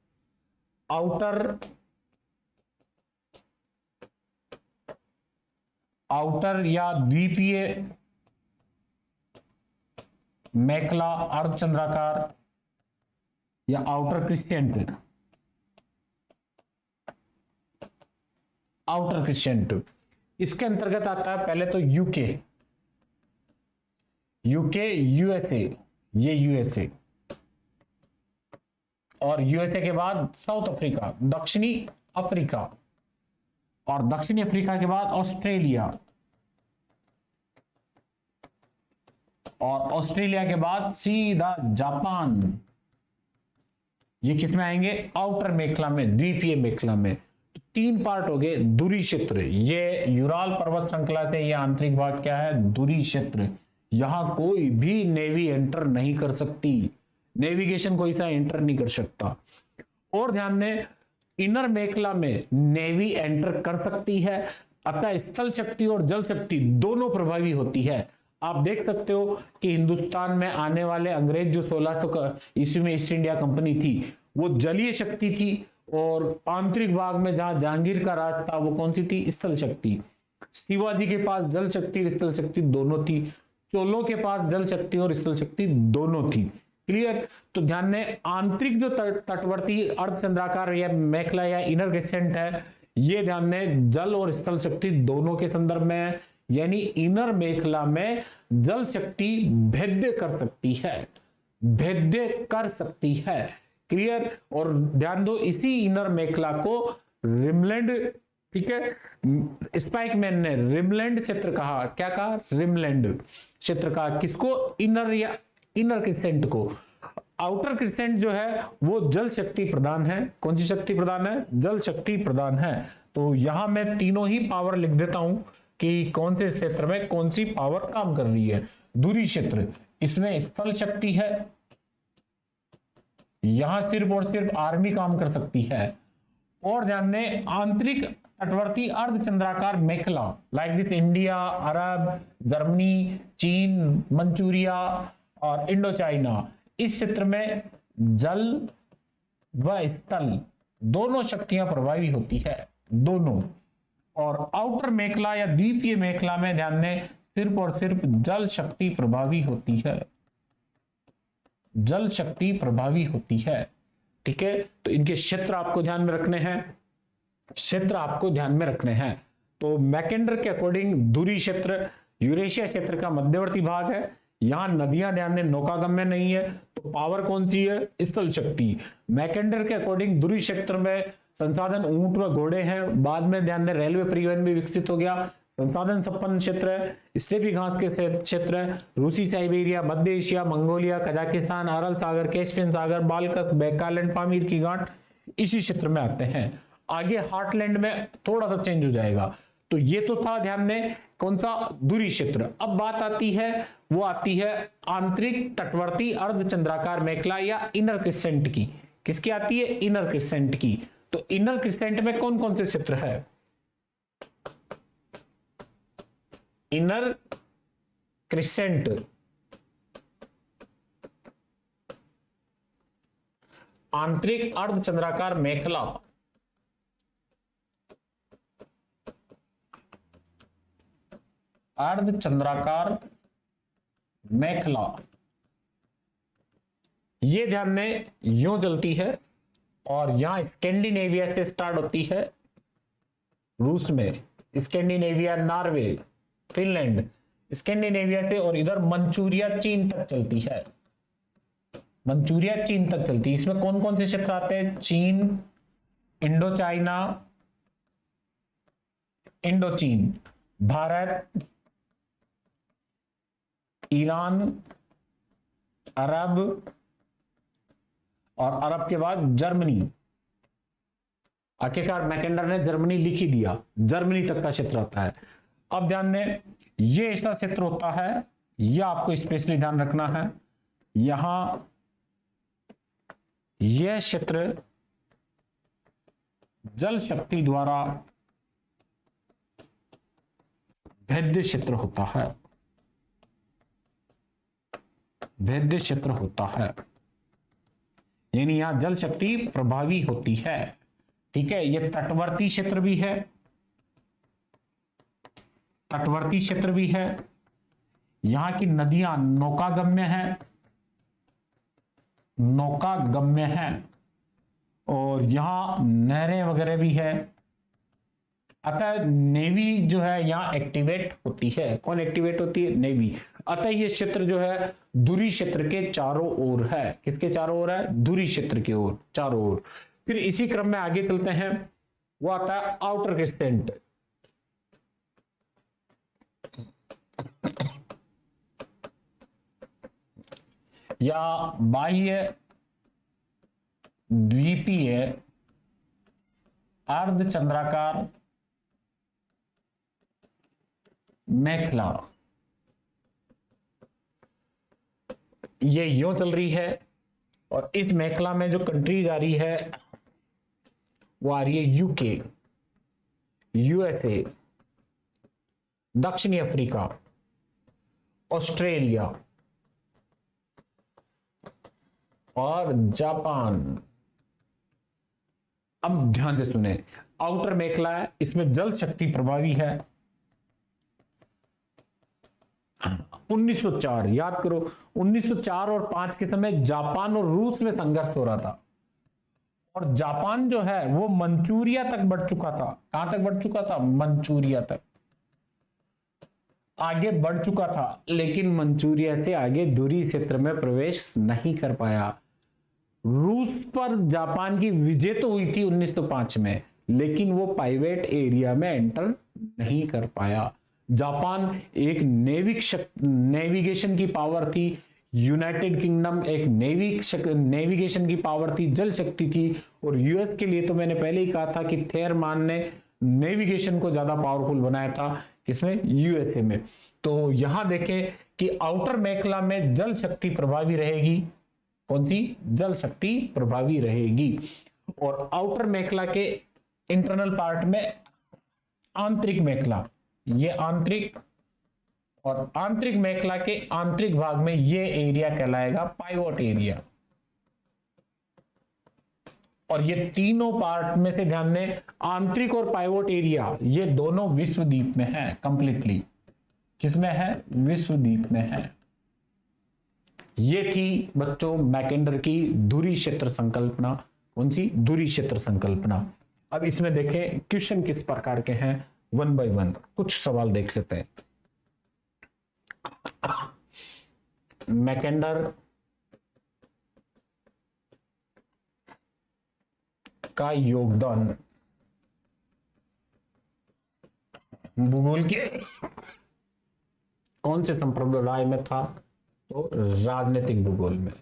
आउटर, आउटर या द्वीपीय मेखला अर्धचंद्राकार या आउटर क्रिस्टेंट, आउटर क्रिस्टेंट। इसके अंतर्गत आता है पहले तो यूके, यूके, यूएसए, ये यूएसए, और यूएसए के बाद साउथ अफ्रीका, दक्षिणी अफ्रीका, और दक्षिणी अफ्रीका के बाद ऑस्ट्रेलिया, और ऑस्ट्रेलिया के बाद सीधा जापान। ये किसमें आएंगे, आउटर मेखला में, द्वीपीय मेखला में। तीन पार्ट हो गए। दूरी क्षेत्र, ये यूराल पर्वत श्रृंखला से ये आंतरिक भाग क्या है, दूरी क्षेत्र। यहां कोई भी नेवी एंटर नहीं कर सकती, नेविगेशन कोई सा एंटर नहीं कर सकता। और ध्यान दें, इनर मेखला में नेवी एंटर कर सकती है, अतः स्थल शक्ति और जल शक्ति दोनों प्रभावी होती है। आप देख सकते हो कि हिंदुस्तान में आने वाले अंग्रेज जो 1600 ईस्वी में ईस्ट इंडिया कंपनी थी, वो जलीय शक्ति थी, और आंतरिक भाग में जहां जहांगीर का राज था वो कौन सी थी, स्थल शक्ति। शिवाजी के पास जल शक्ति स्थल शक्ति दोनों थी, चोलों के पास जल शक्ति और स्थल शक्ति दोनों थी। क्लियर। तो ध्यान दें, आंतरिक जो तटवर्ती अर्धचंद्राकार या मेखला या इनर क्रिसेंट है, ये ध्यान दें जल और स्थल शक्ति दोनों के संदर्भ में है, यानी इनर मेखला में जल शक्ति भेद्य कर सकती है, भेद्य कर सकती है। क्लियर। और ध्यान दो, इसी इनर मेखला को रिमलैंड, ठीक है, स्पाइकमैन ने रिमलैंड क्षेत्र कहा। क्या कहा, रिमलैंड क्षेत्र कहा। किसको, इनर या इनर क्रिसेंट को। आउटर क्रिसेंट जो है वो जल शक्ति प्रदान है। कौन सी शक्ति प्रदान है, जल शक्ति प्रदान है। तो यहां मैं तीनों ही पावर लिख देता हूं कि कौन से क्षेत्र में कौन सी पावर काम कर रही है। दूरी क्षेत्र, इसमें स्थल शक्ति है, यहां सिर्फ और सिर्फ आर्मी काम कर सकती है। और ध्यान दें, आंतरिक तटवर्ती अर्धचंद्राकार मेखला like this India, Arab, Germany, चीन, मंचूरिया और इंडो चाइना, इस क्षेत्र में जल व स्थल दोनों शक्तियां प्रभावी होती है, दोनों। और आउटर मेखला या द्वीपीय मेखला में ध्यान दें, सिर्फ और सिर्फ जल शक्ति प्रभावी होती है, जल शक्ति प्रभावी होती है। ठीक है। तो इनके क्षेत्र आपको ध्यान में रखने हैं, क्षेत्र आपको ध्यान में रखने हैं। तो मैकेंडर के अकॉर्डिंग दूरी क्षेत्र यूरेशिया क्षेत्र का मध्यवर्ती भाग है। यहां नदियां ध्यान दें नौकागम्य नहीं है, तो पावर कौन सी है, स्थल शक्ति। मैकेंडर के अकॉर्डिंग दूरी क्षेत्र में संसाधन ऊंट व घोड़े हैं, बाद में ध्यान दें रेलवे परिवहन भी विकसित हो गया, संसाधन संपन्न क्षेत्र है, इससे भी घास के क्षेत्र है। रूसी साइबेरिया, मध्य एशिया, मंगोलिया, कजाकिस्तान, अरल सागर, कैस्पियन सागर, बालकस, बैकालैंड, पामीर की गांठ इसी क्षेत्र में आते हैं। आगे हार्टलैंड में थोड़ा सा चेंज हो जाएगा। तो ये तो था ध्यान दें कौन सा, दूरी क्षेत्र। अब बात आती है, वो आती है आंतरिक तटवर्ती अर्धचंद्राकार मेखला या इनर क्रिसेंट की। किसकी आती है, इनर क्रिसेंट की। तो इनर क्रिसेंट में कौन कौन से क्षेत्र है, इनर क्रिसेंट, आंतरिक अर्धचंद्राकार मेखला, अर्धचंद्राकार मेखला, ये ध्यान में यूं चलती है और यहां स्कैंडिनेविया से स्टार्ट होती है, रूस में स्कैंडिनेविया, नॉर्वे, फिनलैंड, स्कैंडिनेविया से, और इधर मंचूरिया चीन तक चलती है, मंचूरिया चीन तक चलती है। इसमें कौन कौन से क्षेत्र आते हैं, चीन, इंडो चाइना, इंडो चीन, भारत, ईरान, अरब, और अरब के बाद जर्मनी। आखिरकार मैकेंडर ने जर्मनी लिख ही दिया, जर्मनी तक का क्षेत्र आता है। अब ध्यान दें, ये ऐसा क्षेत्र होता है, यह आपको स्पेशली ध्यान रखना है। यहां यह क्षेत्र जल शक्ति द्वारा भेद्य क्षेत्र होता है, भेद्य क्षेत्र होता है, यानी यहां जल शक्ति प्रभावी होती है। ठीक है। यह तटवर्ती क्षेत्र भी है, तटवर्ती क्षेत्र भी है, यहां की नदियां नौकागम्य है, नौकागम्य है, और यहां नहरें वगैरह भी है। अतः नेवी जो है यहां एक्टिवेट होती है। कौन एक्टिवेट होती है, नेवी। अतः ये क्षेत्र जो है दूरी क्षेत्र के चारों ओर है। किसके चारों ओर है, दूरी क्षेत्र की ओर, चारों ओर। फिर इसी क्रम में आगे चलते हैं, वो आता है आउटर क्रिसेंट। या बाह्य द्वीपीय अर्धचंद्राकार मेखला, ये यूं चल रही है और इस मेखला में जो कंट्रीज आ रही है वो आ रही है यूके, यूएसए, दक्षिणी अफ्रीका, ऑस्ट्रेलिया और जापान। अब ध्यान से सुने, आउटर मेखला है, इसमें जल शक्ति प्रभावी है। 1904 याद करो, 1904 और 5 के समय जापान और रूस में संघर्ष हो रहा था और जापान जो है वो मंचूरिया तक बढ़ चुका था। कहां तक बढ़ चुका था? मंचूरिया तक आगे बढ़ चुका था, लेकिन मंचूरिया से आगे दूरी क्षेत्र में प्रवेश नहीं कर पाया। रूस पर जापान की विजय तो हुई थी 1905 में, लेकिन वो पाइवेट एरिया में एंटर नहीं कर पाया। जापान एक नेविगेशन की पावर थी, यूनाइटेड किंगडम एक नेविगेशन की पावर थी, जल शक्ति थी। और यूएस के लिए तो मैंने पहले ही कहा था कि थेरमान ने नेविगेशन को ज्यादा पावरफुल बनाया था, किसमें? यूएसए में। तो यहां देखें कि आउटर मेखला में जल शक्ति प्रभावी रहेगी। कौन सी? जल शक्ति प्रभावी रहेगी। और आउटर मेखला के इंटरनल पार्ट में आंतरिक मेखला, ये आंतरिक, और आंतरिक मेखला के आंतरिक भाग में ये एरिया कहलाएगा पाइवोट एरिया। और ये तीनों पार्ट में से ध्यान दें, आंतरिक और पाइवोट एरिया ये दोनों विश्वद्वीप में है। कंप्लीटली किसमें है? विश्वद्वीप में है। ये थी बच्चों मैकेंडर की धुरी क्षेत्र संकल्पना। कौन सी? धुरी क्षेत्र संकल्पना। अब इसमें देखें क्वेश्चन किस प्रकार के हैं, वन बाय वन कुछ सवाल देख लेते हैं। मैकेंडर का योगदान भूगोल के कौन से संप्रदाय में था? तो राजनीतिक भूगोल में,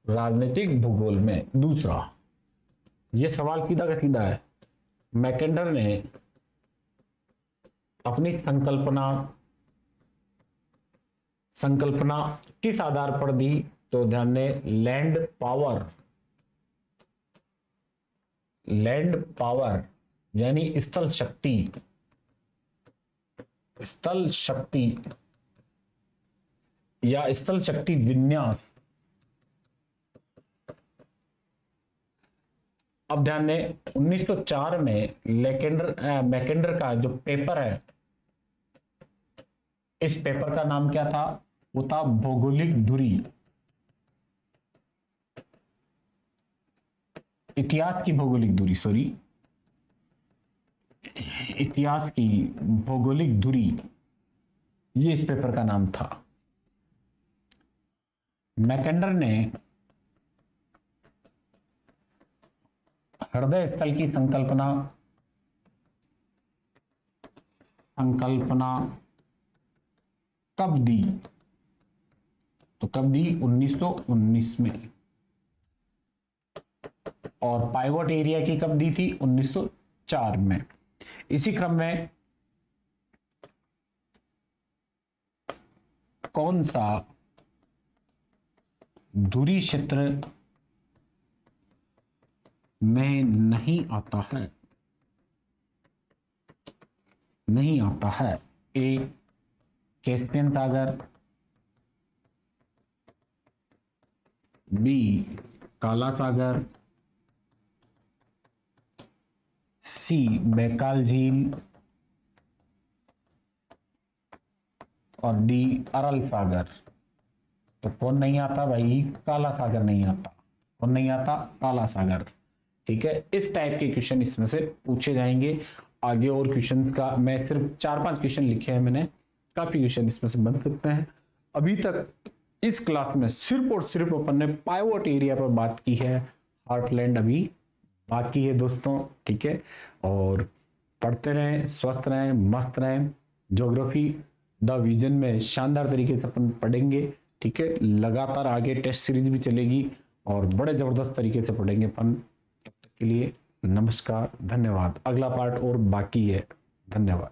राजनीतिक भूगोल में। दूसरा, यह सवाल सीधा का सीधा है, मैकेंडर ने अपनी संकल्पना किस आधार पर दी? तो ध्यान दें, लैंड पावर यानी स्थल शक्ति या स्थल शक्ति विन्यास। अब ध्यान दें 1904 में मैकेंडर का जो पेपर है, इस पेपर का नाम क्या था? वो था भौगोलिक धुरी, इतिहास की भौगोलिक धुरी, इतिहास की भौगोलिक धुरी, ये इस पेपर का नाम था। मैकेंडर ने हृदय स्थल की संकल्पना कब दी? तो कब दी? 1919 में। और पाइवोट एरिया की कब दी थी? 1904 में। इसी क्रम में कौन सा धुरी क्षेत्र में नहीं आता है? ए कैस्पियन सागर, बी काला सागर, सी बैकाल झील और डी अरल सागर। तो कौन नहीं आता भाई? काला सागर नहीं आता। कौन नहीं आता? काला सागर। ठीक है, इस टाइप के क्वेश्चन इसमें से पूछे जाएंगे। आगे और क्वेश्चन का मैं सिर्फ 4-5 क्वेश्चन लिखे हैं मैंने, काफी क्वेश्चन इसमें से बन सकते हैं। अभी तक इस क्लास में सिर्फ और सिर्फ अपन ने पाइवोट एरिया पर बात की है, हार्टलैंड अभी बाकी है दोस्तों। ठीक है, और पढ़ते रहें, स्वस्थ रहें, मस्त रहें। ज्योग्राफी द विजन में शानदार तरीके से अपन पढ़ेंगे। ठीक है, लगातार आगे टेस्ट सीरीज भी चलेगी और बड़े जबरदस्त तरीके से पढ़ेंगे अपन। तब तक के लिए नमस्कार, धन्यवाद। अगला पार्ट और बाकी है। धन्यवाद।